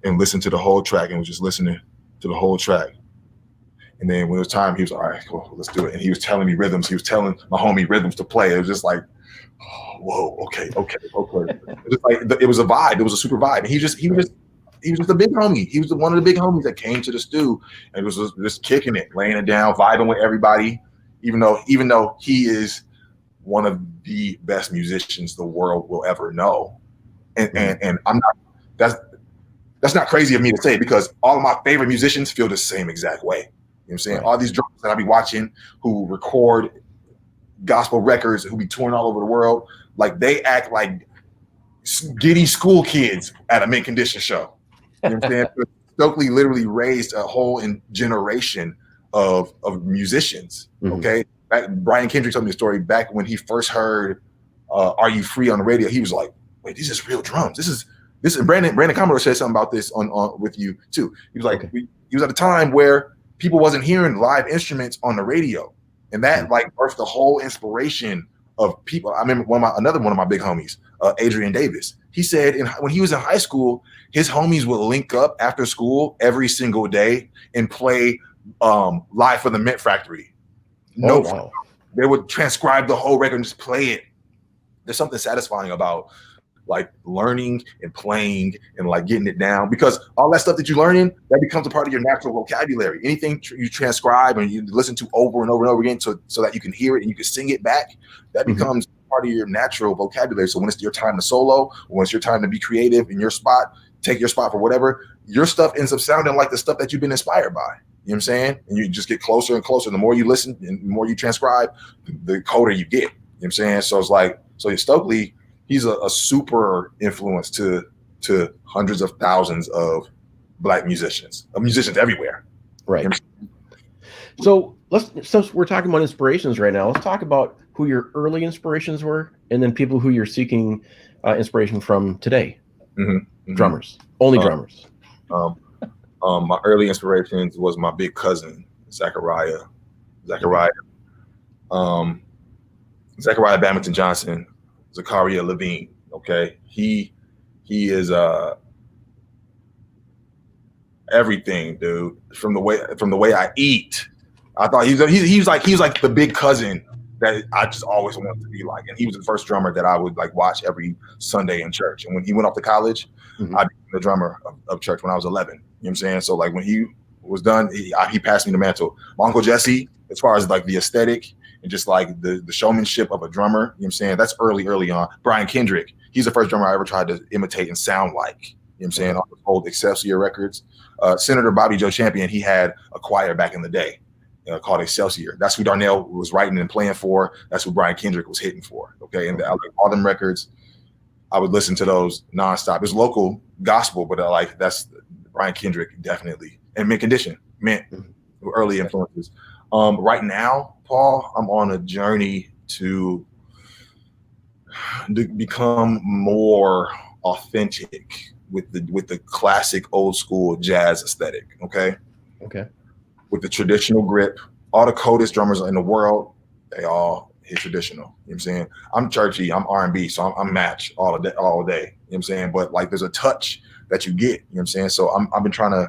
and listened to the whole track and was just listening to the whole track. And then when it was time, he was all right, cool, let's do it. And he was telling me rhythms. He was telling my homie rhythms to play. It was just like, oh, whoa, okay. It was like it was a vibe. It was a super vibe. And he was just a big homie. He was one of the big homies that came to the stew and was just kicking it, laying it down, vibing with everybody, even though he is one of the best musicians the world will ever know. And I'm not, that's not crazy of me to say, because all of my favorite musicians feel the same exact way. You know what I'm saying? Right. All these drummers that I be watching who record gospel records, who be touring all over the world, like they act like giddy school kids at a mint condition show. You know what I'm saying? Stokely literally raised a whole generation of musicians. Okay. Brian Kendrick told me a story back when he first heard Are You Free on the radio. He was like, wait, these is real drums. This is Brandon Commodore said something about this on with you too. He was like, he was at a time where people wasn't hearing live instruments on the radio. And that like birthed the whole inspiration of people. I remember another one of my big homies, Adrian Davis. He said when he was in high school, his homies would link up after school every single day and play Live for the Mint Factory. Wow. They would transcribe the whole record and just play it. There's something satisfying about like learning and playing and like getting it down, because all that stuff that you're learning, that becomes a part of your natural vocabulary. Anything you transcribe and you listen to over and over and over again so that you can hear it and you can sing it back, that becomes part of your natural vocabulary. So when it's your time to solo, when it's your time to be creative in your spot, take your spot for whatever, your stuff ends up sounding like the stuff that you've been inspired by. You know what I'm saying? And you just get closer and closer. The more you listen and the more you transcribe, the colder you get. You know what I'm saying? So it's like, Stokely, he's a super influence to hundreds of thousands of Black musicians everywhere. Right. You know so since we're talking about inspirations right now, let's talk about who your early inspirations were, and then people who you're seeking inspiration from today. Drummers, only drummers. My early inspirations was my big cousin, Zachariah Badminton Johnson, Zachariah Levine. Okay, he is everything, dude. From the way I eat, I thought he was like the big cousin that I just always wanted to be like. And he was the first drummer that I would like watch every Sunday in church. And when he went off to college, I became the drummer of church when I was 11. You know what I'm saying? So like when he was done, he passed me the mantle. My Uncle Jesse, as far as like the aesthetic and just like the showmanship of a drummer, you know what I'm saying? That's early on. Brian Kendrick, he's the first drummer I ever tried to imitate and sound like. You know what I'm saying? On the old Excelsior records. Senator Bobby Joe Champion, he had a choir back in the day called Excelsior. That's who Darnell was writing and playing for. That's who Brian Kendrick was hitting for. Okay, and all them records, I would listen to those nonstop. It's local gospel, but that's Brian Kendrick definitely, and Mint Condition, early influences. Right now, Paul, I'm on a journey to become more authentic with the classic old school jazz aesthetic. Okay. With the traditional grip. All the coldest drummers in the world, they all hit traditional. You know what I'm saying? I'm churchy, I'm R&B, so I'm match all day. You know what I'm saying? But like there's a touch that you get, you know what I'm saying? So I've been trying to,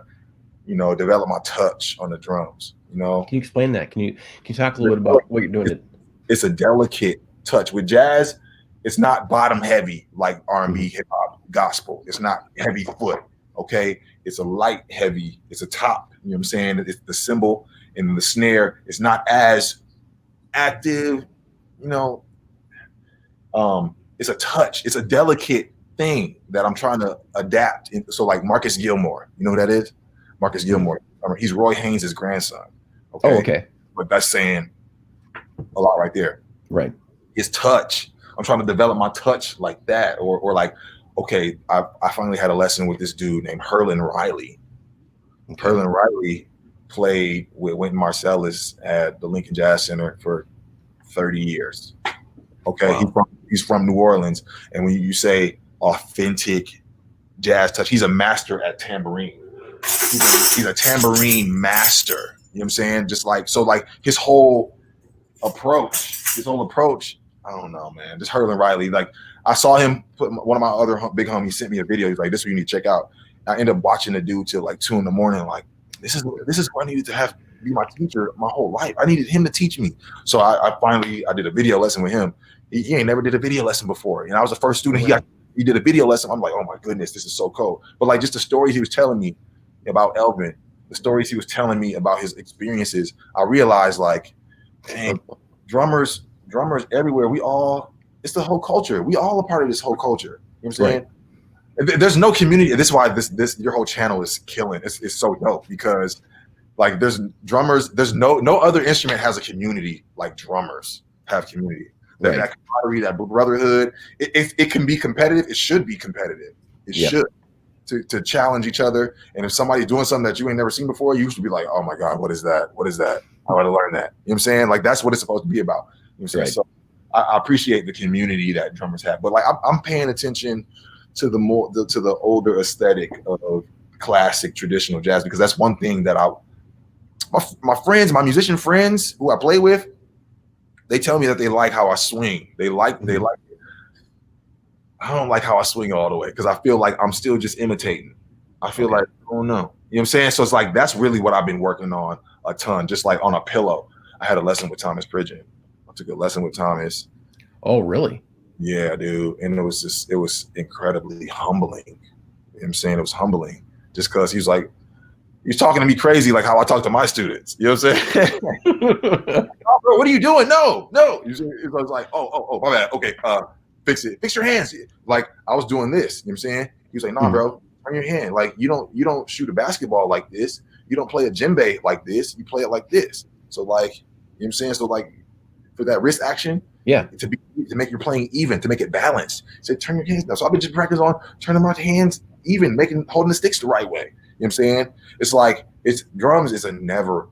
develop my touch on the drums. Can you explain that? Can you talk a little bit about what you're doing? It's a delicate touch. With jazz, it's not bottom heavy like R&B, hip hop, gospel. It's not heavy foot. Okay, it's a light heavy. It's a top. You know what I'm saying? It's the cymbal and the snare. It's not as active. It's a touch. It's a delicate thing that I'm trying to adapt. So like Marcus Gilmore, you know who that is? Marcus Gilmore. He's Roy Haynes' grandson. Okay. Oh, okay. But that's saying a lot right there. Right. His touch. I'm trying to develop my touch like that, or like, okay, I finally had a lesson with this dude named Herlin Riley. Okay. Herlin Riley played with Wynton Marsalis at the Lincoln Jazz Center for 30 years. Okay, wow. He's from New Orleans, and when you say authentic jazz touch, he's a master at tambourine. He's a tambourine master. You know what I'm saying? Just like his whole approach. I don't know, man. Just Herlin Riley. Like I saw him put one of my other big homies sent me a video. He's like, "This is what you need to check out." I ended up watching the dude till like 2 a.m. Like this is what I needed to have be my teacher my whole life. I needed him to teach me. So I finally did a video lesson with him. He ain't never did a video lesson before. I was the first student. He did a video lesson. I'm like, oh my goodness, this is so cool. But like just the stories he was telling me about Elvin, the stories he was telling me about his experiences, I realized like, dang, drummers everywhere. It's the whole culture. We all a part of this whole culture. You know what I'm saying? There's no community. This is why this your whole channel is killing. It's so dope because like there's drummers. There's no other instrument has a community like drummers have community. That camaraderie, that brotherhood. It can be competitive. It should be competitive. It should to challenge each other. And if somebody's doing something that you ain't never seen before, you should be like, oh my God, what is that? What is that? I want to learn that. You know what I'm saying? Like that's what it's supposed to be about. You know what I'm saying? So I appreciate the community that drummers have, but like I'm paying attention to the older aesthetic of classic traditional jazz because that's one thing that my friends, my musician friends who I play with, they tell me that they like how I swing. They like it. I don't like how I swing all the way because I feel like I'm still just imitating. I feel like I don't know. You know what I'm saying? So it's like that's really what I've been working on a ton, just like on a pillow. I had a lesson with Thomas Pridgeon. I took a lesson with Thomas. Oh, really? Yeah, dude. And it was incredibly humbling. You know what I'm saying? It was humbling just because he's talking to me crazy like how I talk to my students. You know what I'm saying? Oh, bro, what are you doing? No. It was like, oh, my bad. Okay, fix it. Fix your hands. Like I was doing this. You know what I'm saying? He was like, nah, bro, turn your hand. Like you don't shoot a basketball like this. You don't play a djembe like this. You play it like this. So like, you know what I'm saying? So like for that wrist action, to make your playing even, to make it balanced. He said, turn your hands down. So I've been just practicing on turning my hands even, holding the sticks the right way. You know what I'm saying? It's like drums is a never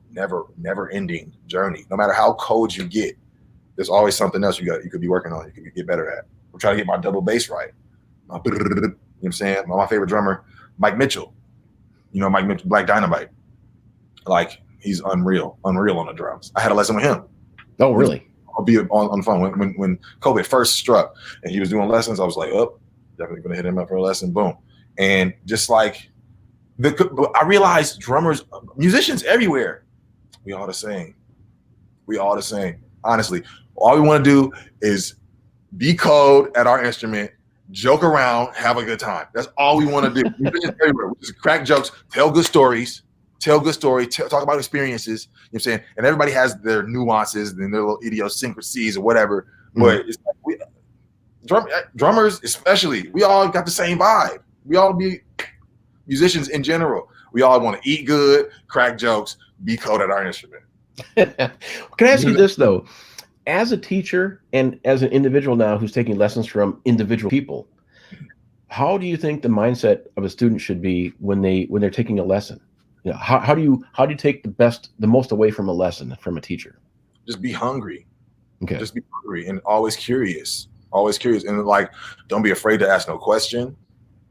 ending journey. No matter how cold you get, there's always something else you could be working on. You could get better at. I'm trying to get my double bass right. You know what I'm saying? My favorite drummer, Mike Mitchell. You know Mike Mitchell, Black Dynamite. Like he's unreal on the drums. I had a lesson with him. Oh, really? I'll be on the phone when COVID first struck and he was doing lessons. I was like, oh, definitely gonna hit him up for a lesson. Boom, and just like I realized musicians everywhere, we all the same. Honestly, all we want to do is be cold at our instrument, joke around, have a good time. That's all we want to do. Musicians everywhere. We just crack jokes, tell good stories. Talk about experiences, you know what I'm saying? And everybody has their nuances and their little idiosyncrasies or whatever. But it's like drummers especially, we all got the same vibe. We all be musicians in general. We all want to eat good, crack jokes, be cold at our instrument. Can I ask you this though? As a teacher and as an individual now who's taking lessons from individual people, how do you think the mindset of a student should be when they're taking a lesson? You know, how do you take the most away from a lesson from a teacher? Just be hungry. Okay. Just be hungry and always curious. And like, don't be afraid to ask no question.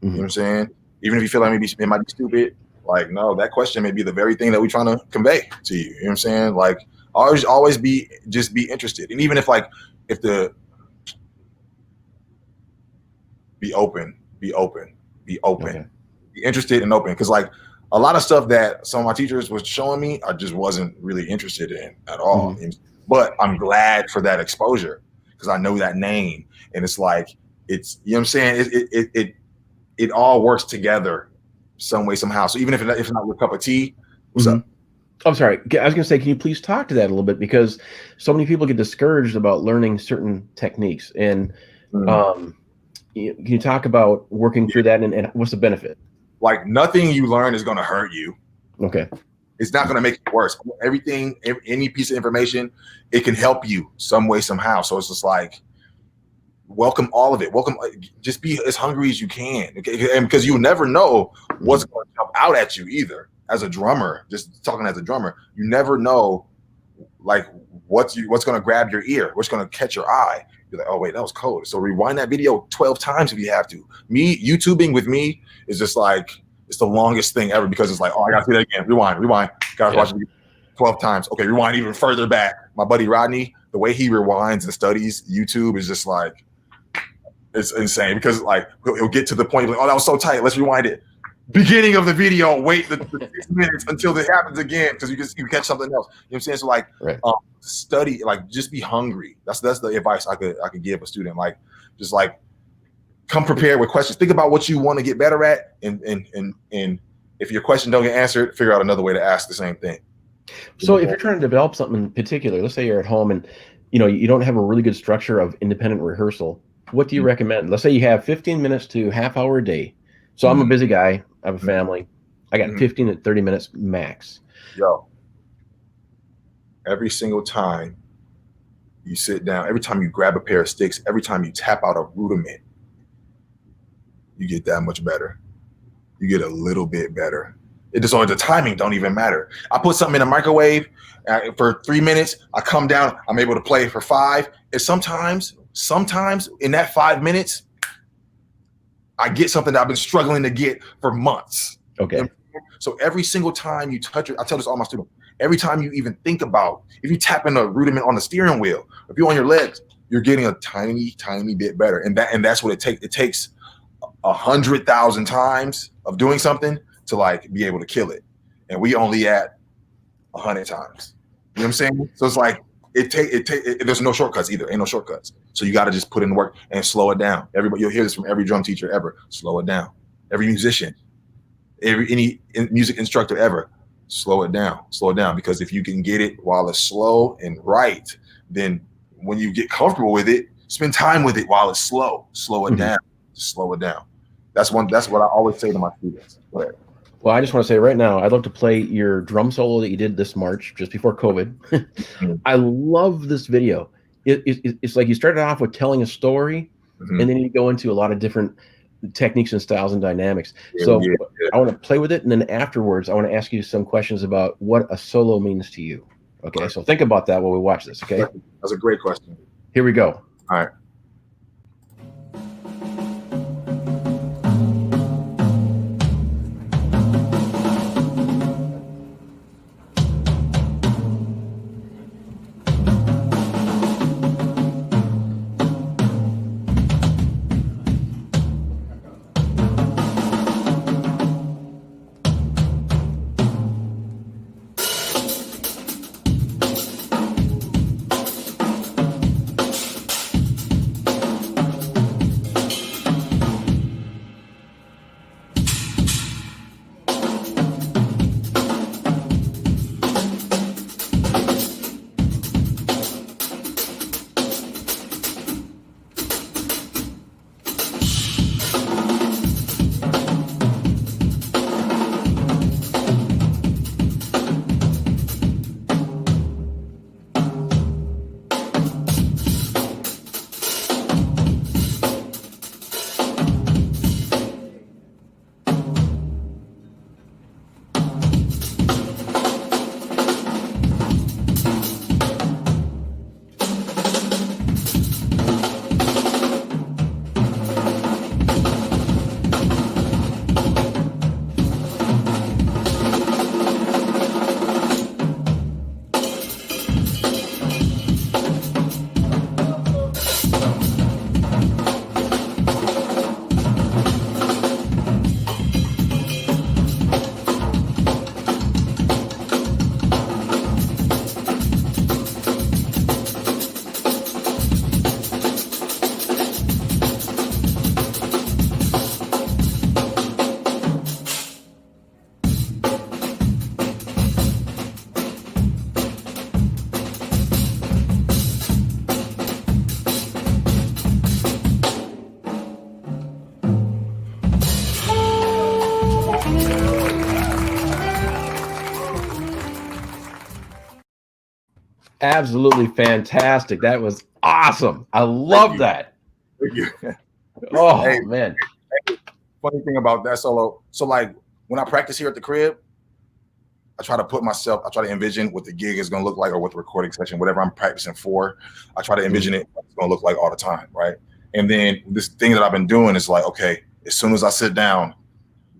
You know what I'm saying? Even if you feel like it might be stupid, like, no, that question may be the very thing that we're trying to convey to you. You know what I'm saying? Like, always be interested. And even if be open, okay. Be interested and open. Cause like a lot of stuff that some of my teachers was showing me, I just wasn't really interested in at all. But I'm glad for that exposure because I know that name. And it's like, it's, you know what I'm saying? It all works together some way, somehow. So even if it's not your cup of tea, what's up? I'm sorry. I was going to say, can you please talk to that a little bit? Because so many people get discouraged about learning certain techniques. And can you talk about working through that and what's the benefit? Like nothing you learn is going to hurt you. Okay. It's not going to make it worse. Everything, any piece of information, it can help you some way, somehow. So it's just like, welcome all of it. Just be as hungry as you can. Okay? And because you never know what's going to jump out at you either. As a drummer, just talking as a drummer, you never know like what's going to grab your ear, what's going to catch your eye. You're like, oh wait, that was cold. So rewind that video 12 times if you have to. YouTubing with me is just like, it's the longest thing ever because it's like, oh, I got to see that again. Rewind. Got to watch it 12 times. Okay, rewind even further back. My buddy Rodney, the way he rewinds and studies YouTube is just like, it's insane because like he'll get to the point like, oh, that was so tight. Let's rewind it. Beginning of the video, wait the 6 minutes until it happens again because you catch something else. You know what I'm saying? So like, study, like just be hungry. That's the advice I could give a student. Like, just like come prepared with questions. Think about what you want to get better at, and if your question don't get answered, figure out another way to ask the same thing. So if you're trying to develop something in particular, let's say you're at home and you don't have a really good structure of independent rehearsal, what do you recommend? Let's say you have 15 minutes to half hour a day So I'm a busy guy. I have a family. I got Mhm. 15 to 30 minutes max. Yo, every single time you sit down, every time you grab a pair of sticks, every time you tap out a rudiment, you get that much better. You get a little bit better. It just, or the timing don't even matter. I put something in a microwave for 3 minutes. I come down, I'm able to play for 5. And sometimes in that 5 minutes, I get something that I've been struggling to get for months. Okay. So every single time you touch it, I tell this to all my students, every time you even think about, if you tap in a rudiment on the steering wheel, if you're on your legs, you're getting a tiny, tiny bit better. And that's what it takes. It takes 100,000 times of doing something to like be able to kill it. And we only at 100 times. You know what I'm saying? So it's like, there's no shortcuts either. Ain't no shortcuts. So you got to just put in the work and slow it down. Everybody, you'll hear this from every drum teacher ever. Slow it down. Every musician, any music instructor ever, slow it down. Slow it down, because if you can get it while it's slow and right, then when you get comfortable with it, spend time with it while it's slow. Slow it down. Just slow it down. That's what I always say to my students. Go ahead. Well, I just want to say right now, I'd love to play your drum solo that you did this March, just before COVID. I love this video. It's like you started off with telling a story, and then you go into a lot of different techniques and styles and dynamics. So I want to play with it, and then afterwards, I want to ask you some questions about what a solo means to you. Okay, so think about that while we watch this, okay? That's a great question. Here we go. All right. Absolutely fantastic. That was awesome. I love that. Thank you. Oh, Hey, man. Funny thing about that solo, so like when I practice here at the crib, I try to envision what the gig is going to look like, or what the recording session, whatever I'm practicing for. I try to envision it what it's going to look like all the time, right? And then this thing that I've been doing is like, okay, as soon as I sit down,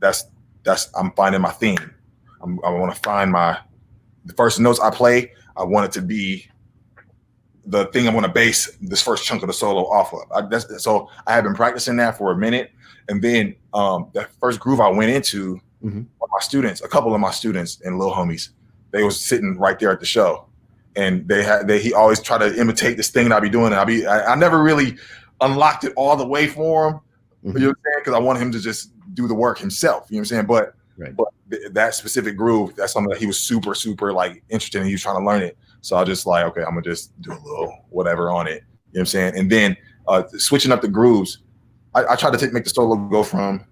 I'm finding my theme. I want to find the first notes I play. I want it to be the thing I want to base this first chunk of the solo off of. So I have been practicing that for a minute, and then that first groove I went into, my students, a couple of my students and little homies, they was sitting right there at the show, and he always tried to imitate this thing that I be doing, and I never really unlocked it all the way for him. You know what I'm saying? Because I want him to just do the work himself. You know what I'm saying? But that specific groove, that's something that he was super, super like interested in. He was trying to learn it. So I just like, okay, I'm gonna just do a little whatever on it. You know what I'm saying? And then switching up the grooves, I tried to make the solo go from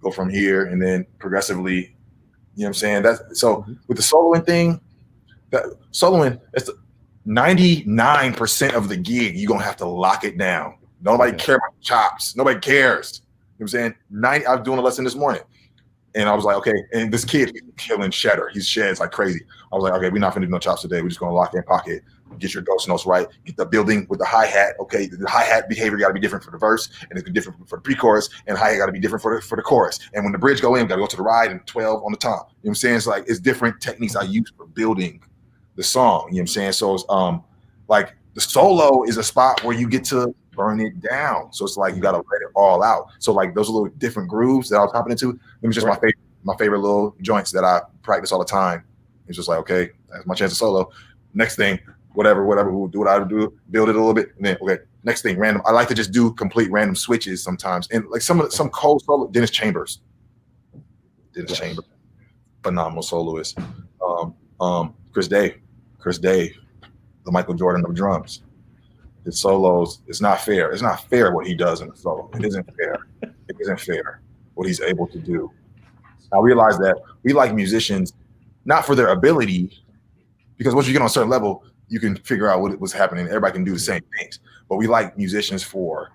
go from here, and then progressively, you know what I'm saying? That's so with the soloing thing, that soloing, it's 99% of the gig, you're gonna have to lock it down. Nobody care about chops. Nobody cares. You know what I'm saying? I was doing a lesson this morning. And I was like, okay, and this kid is killing Cheddar. He sheds like crazy. I was like, okay, we're not gonna do no chops today. We're just gonna lock in pocket, get your ghost notes right, get the building with the hi-hat. Okay, the hi-hat behavior gotta be different for the verse, and it's different for the pre-chorus, and hi-hat gotta be different for the chorus. And when the bridge go in, we gotta go to the ride and 12 on the top. You know what I'm saying? It's like it's different techniques I use for building the song. You know what I'm saying? So it's like the solo is a spot where you get to burn it down. So it's like you gotta let it all out. So like those little different grooves that I was hopping into, them just my favorite little joints that I practice all the time. It's just like, okay, that's my chance of solo. Next thing, whatever, we'll do what I do, build it a little bit, and then okay, next thing, random. I like to just do complete random switches sometimes. And like some cold solo, Dennis Chambers, phenomenal soloist. Chris Dave, the Michael Jordan of drums. His solos, it's not fair. It's not fair what he does in the solo. It isn't fair. It isn't fair what he's able to do. I realize that we like musicians not for their ability, because once you get on a certain level, you can figure out what's happening. Everybody can do the same things. But we like musicians for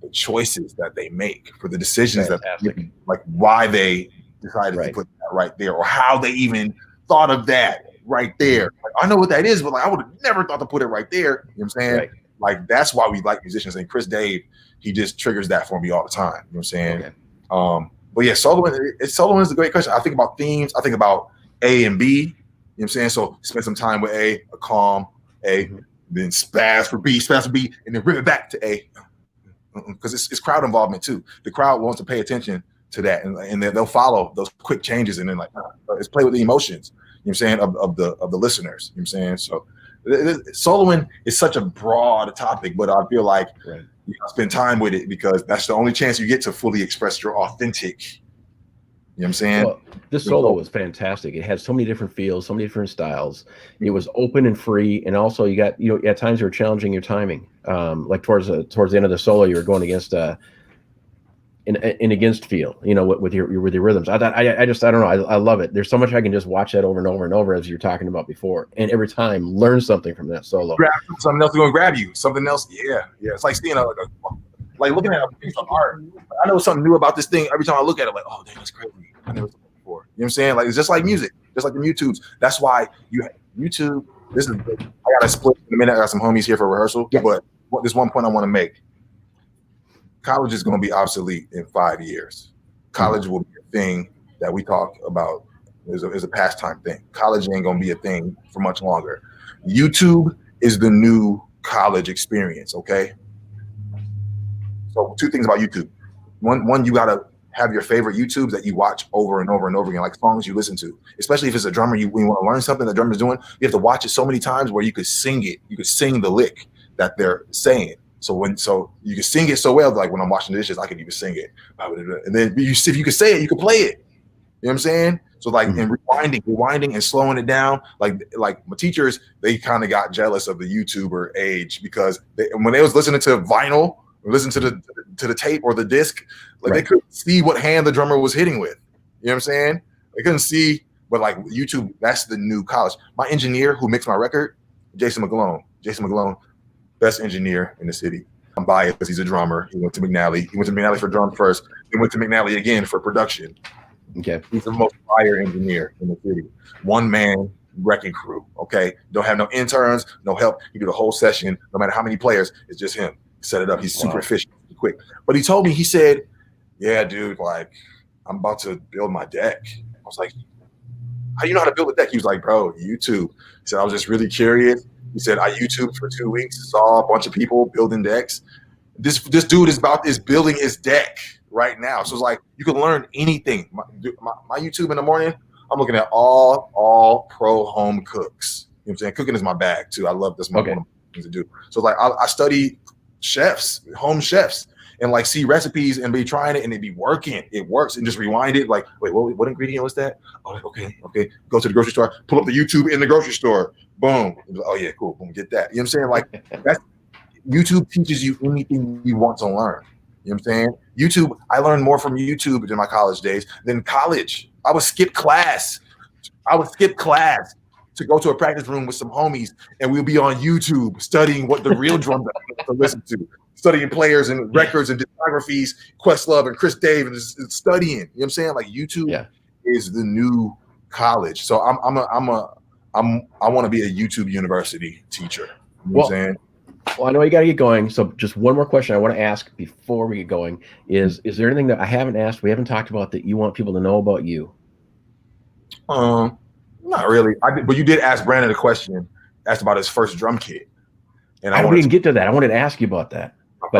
the choices that they make, for the decisions that they make, like why they decided to put that right there, or how they even thought of that right there. Like, I know what that is, but like I would have never thought to put it right there. You know what I'm saying? Right. Like that's why we like musicians. And Chris Dave, he just triggers that for me all the time. You know what I'm saying? Okay. But yeah, soloing is a great question. I think about themes. I think about A and B. You know what I'm saying? So spend some time with A calm A, then spaz for B, and then rip it back to A. Because it's crowd involvement too. The crowd wants to pay attention to that, and they'll follow those quick changes, and then like it's play with the emotions. You know what I'm saying of the listeners. You know what I'm saying? So soloing is such a broad topic, but I feel like you know, spend time with it because that's the only chance you get to fully express your authentic. You know what I'm saying? Well, this solo was fantastic. It had so many different feels, so many different styles. It was open and free, and also you got at times you were challenging your timing. Like towards the end of the solo, you were going against an against feel, with your rhythms. I don't know. I love it. There's so much I can just watch that over and over and over, as you're talking about before, and every time learn something from that solo. Grab something else is gonna grab you. Something else, yeah. It's like seeing like looking at a piece of art. I know something new about this thing every time I look at it. Like, oh, dang, that's crazy. I never seen it before. You know what I'm saying? Like it's just like music, just like the YouTubes. That's why you have YouTube. I gotta split in a minute. I got some homies here for rehearsal, but there's one point I want to make. College is going to be obsolete in 5 years. College will be a thing that we talk about as a pastime thing. College ain't going to be a thing for much longer. YouTube is the new college experience, okay? So 2 things about YouTube. One, you got to have your favorite YouTubes that you watch over and over and over again, like songs you listen to. Especially if it's a drummer, when you want to learn something the drummer's doing, you have to watch it so many times where you could sing it. You could sing the lick that they're saying. So you can sing it so well, like when I'm washing dishes, I can even sing it. And then if you can say it, you can play it. You know what I'm saying? So like and rewinding and slowing it down. Like my teachers, they kind of got jealous of the YouTuber age because when they was listening to vinyl, or listen to the tape or the disc, like they couldn't see what hand the drummer was hitting with. You know what I'm saying? They couldn't see, but like YouTube, that's the new college. My engineer who mixed my record, Jason McGlone, best engineer in the city. I'm biased because he's a drummer. He went to McNally. He went to McNally for drums first. He went to McNally again for production. Okay. He's the most fire engineer in the city. One man wrecking crew. Okay. Don't have no interns, no help. He do the whole session, no matter how many players. It's just him. Set it up. He's super efficient, quick. But he told me, he said, "Yeah, dude, like I'm about to build my deck." I was like, "How do you know how to build a deck?" He was like, "Bro, YouTube." He said, "I was just really curious." He said, "I YouTubed for 2 weeks, saw a bunch of people building decks. This dude is building his deck right now." So it's like you can learn anything. My YouTube in the morning, I'm looking at all pro home cooks. You know what I'm saying? Cooking is my bag too. I love this. One of the things to do. So like I study chefs, home chefs, and like see recipes and be trying it and it be working. It works, and just rewind it. Like, wait, what ingredient was that? Oh, okay. Go to the grocery store, pull up the YouTube in the grocery store. Boom. Oh yeah, cool. Boom, get that. You know what I'm saying? Like that's YouTube teaches you anything you want to learn. You know what You know what I'm saying? YouTube, I learned more from YouTube in my college days than college. I would skip class. To go to a practice room with some homies, and we'll be on YouTube studying what the real drum to listen to, studying players and records and discographies, Questlove and Chris Dave, and just studying. You know what I'm saying? Like YouTube is the new college. So I want to be a YouTube university teacher. You know what I'm saying? Well, I know you got to get going. So just one more question I want to ask before we get going is there anything that I haven't asked, we haven't talked about that you want people to know about you? Not really. But you did ask Brandon a question, asked about his first drum kit. And I didn't get to that. I wanted to ask you about that. I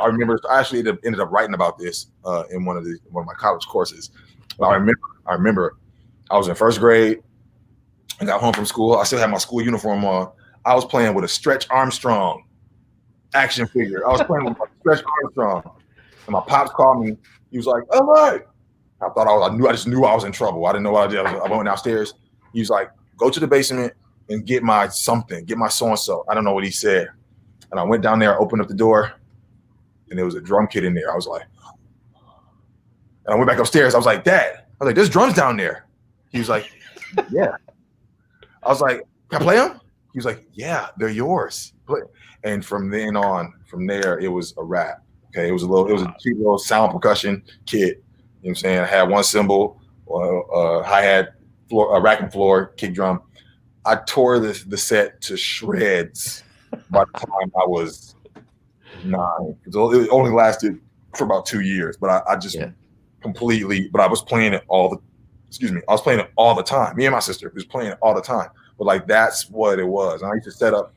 remember I actually ended up writing about this in one of my college courses. But I remember I was in first grade. I got home from school. I still had my school uniform on. I was playing with a Stretch Armstrong action figure. I was playing with a Stretch Armstrong. And my pops called me. He was like, "L.A." I just knew I was in trouble. I didn't know what I did. I went downstairs. He was like, "Go to the basement and get my so-and-so." I don't know what he said. And I went down there, opened up the door, and there was a drum kit in there. I was like, and I went back upstairs. I was like, "Dad," "there's drums down there." He was like, "Yeah." I was like, "Can I play them?" He was like, "Yeah, they're yours." And from there, it was a wrap. Okay. It was a cheap little sound percussion kit. You know what I'm saying? I had one cymbal, hi-hat, rack and floor, kick drum. I tore the set to shreds by the time I was 9. It only lasted for about 2 years, but I just completely. But I was playing it all the time. Me and my sister was playing it all the time. But like that's what it was. And I used to set up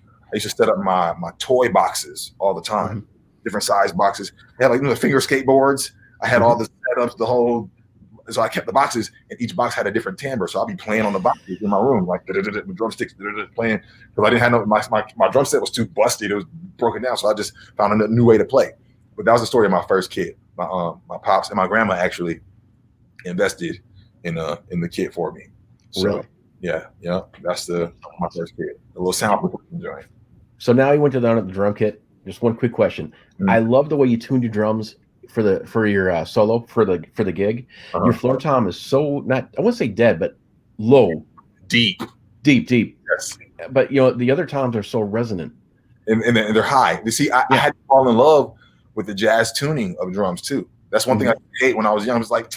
my toy boxes all the time, different size boxes. I had the finger skateboards. I had all the setups, so I kept the boxes, and each box had a different timbre. So I'd be playing on the boxes in my room, like with drumsticks, playing, because I didn't have my drum set was too busted. It was broken down. So I just found a new way to play. But that was the story of my first kit. My pops and my grandma actually invested in the kit for me. So, really? Yeah. That's my first kit. A little sound percussion joint. So now you went to the drum kit. Just one quick question. I love the way you tuned your drums for your solo for the gig. Your floor tom is so I wouldn't say dead, but low, deep. Yes. But the other toms are so resonant, and they're high. You see, I had to fall in love with the jazz tuning of drums too. That's one thing I hate when I was young. I was like,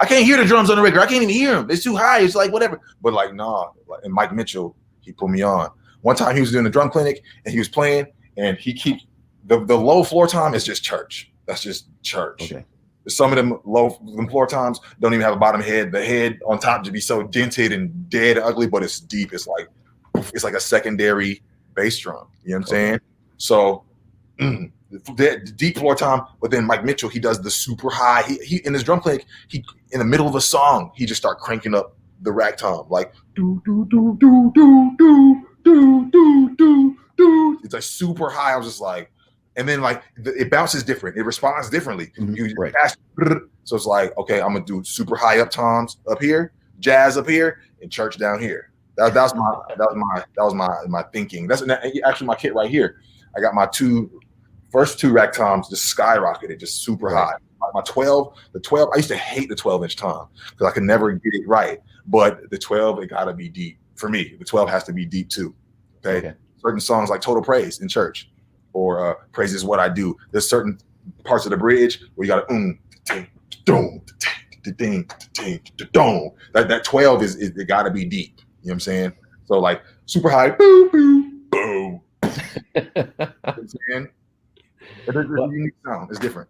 I can't hear the drums on the record. I can't even hear them. It's too high. It's like whatever. But like, nah. And Mike Mitchell, he put me on. One time he was doing a drum clinic and he was playing, and he keeps the low floor tom is just church. That's just church. Okay. Some of them floor toms don't even have a bottom head. The head on top should be so dented and dead and ugly, but it's deep. It's like a secondary bass drum. You know what I'm saying? So the deep floor tom, but then Mike Mitchell, he does the super high. He in his drum clinic, he in the middle of a song, he just start cranking up the rack tom, like do do do do do do do do do do. It's like super high. I was just like, and then like it bounces different. It responds differently. Right. So it's like, okay, I'm gonna do super high up toms up here, jazz up here, and church down here. That was my thinking. That's actually my kit right here. I got my first two rack toms just skyrocketed, just super high. My 12, I used to hate the 12-inch tom because I could never get it right. But the 12, it gotta be deep for me. The 12 has to be deep too. Okay. Certain songs like Total Praise in church, or Praise Is What I Do. There's certain parts of the bridge where you gotta that 12 is it gotta be deep. You know what I'm saying? So like super high, boom, boom, boom. You know what I'm saying? It's a unique sound. It's different.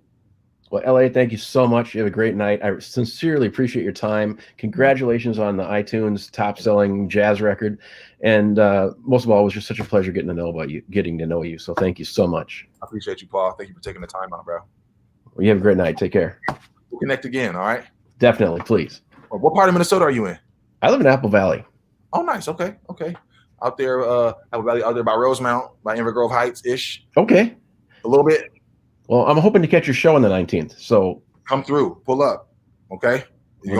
Well, L.A., thank you so much. You have a great night. I sincerely appreciate your time. Congratulations on the iTunes top-selling jazz record. And most of all, it was just such a pleasure getting to know you. So thank you so much. I appreciate you, Paul. Thank you for taking the time out, bro. Well, you have a great night. Take care. We'll connect again, all right? Definitely, please. What part of Minnesota are you in? I live in Apple Valley. Oh, nice. Okay. Out there, Apple Valley, out there by Rosemount, by Inver Grove Heights-ish. Okay. A little bit. Well, I'm hoping to catch your show on the 19th. So come through, pull up. Okay. We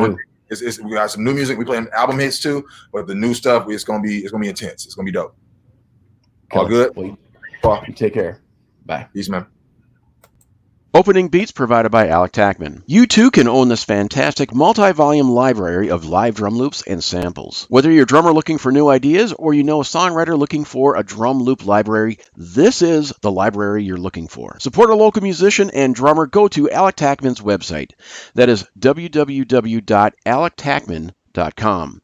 got some new music. We playing album hits too, but the new stuff it's gonna be intense. It's gonna be dope. All good. Well, you take care. Bye. Peace, man. Opening beats provided by Alec Tackman. You too can own this fantastic multi-volume library of live drum loops and samples. Whether you're a drummer looking for new ideas or you know a songwriter looking for a drum loop library, this is the library you're looking for. Support a local musician and drummer. Go to Alec Tackman's website. That is www.alectackman.com.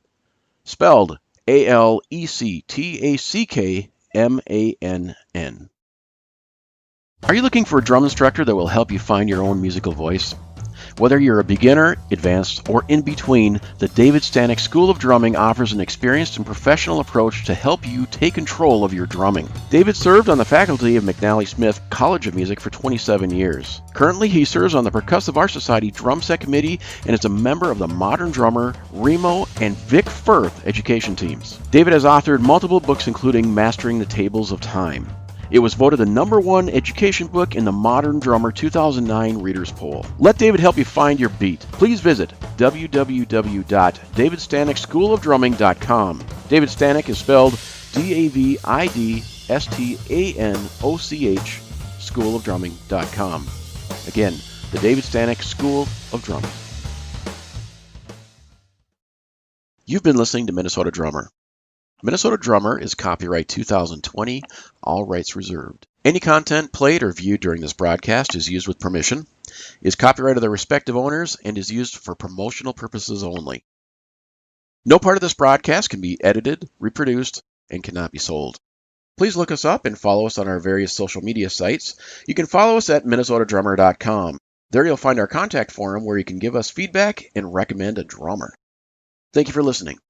Spelled ALECTACKMANN. Are you looking for a drum instructor that will help you find your own musical voice? Whether you're a beginner, advanced, or in between, the David Stanek School of Drumming offers an experienced and professional approach to help you take control of your drumming. David served on the faculty of McNally Smith College of Music for 27 years. Currently, he serves on the Percussive Art Society Drum Set Committee and is a member of the Modern Drummer, Remo, and Vic Firth education teams. David has authored multiple books including Mastering the Tables of Time. It was voted the #1 education book in the Modern Drummer 2009 Readers Poll. Let David help you find your beat. Please visit www.davidstanekschoolofdrumming.com. David Stanek is spelled DAVIDSTANOCH, schoolofdrumming.com. Again, the David Stanek School of Drumming. You've been listening to Minnesota Drummer. Minnesota Drummer is copyright 2020, all rights reserved. Any content played or viewed during this broadcast is used with permission, is copyright of the respective owners, and is used for promotional purposes only. No part of this broadcast can be edited, reproduced, and cannot be sold. Please look us up and follow us on our various social media sites. You can follow us at minnesotadrummer.com. There you'll find our contact forum where you can give us feedback and recommend a drummer. Thank you for listening.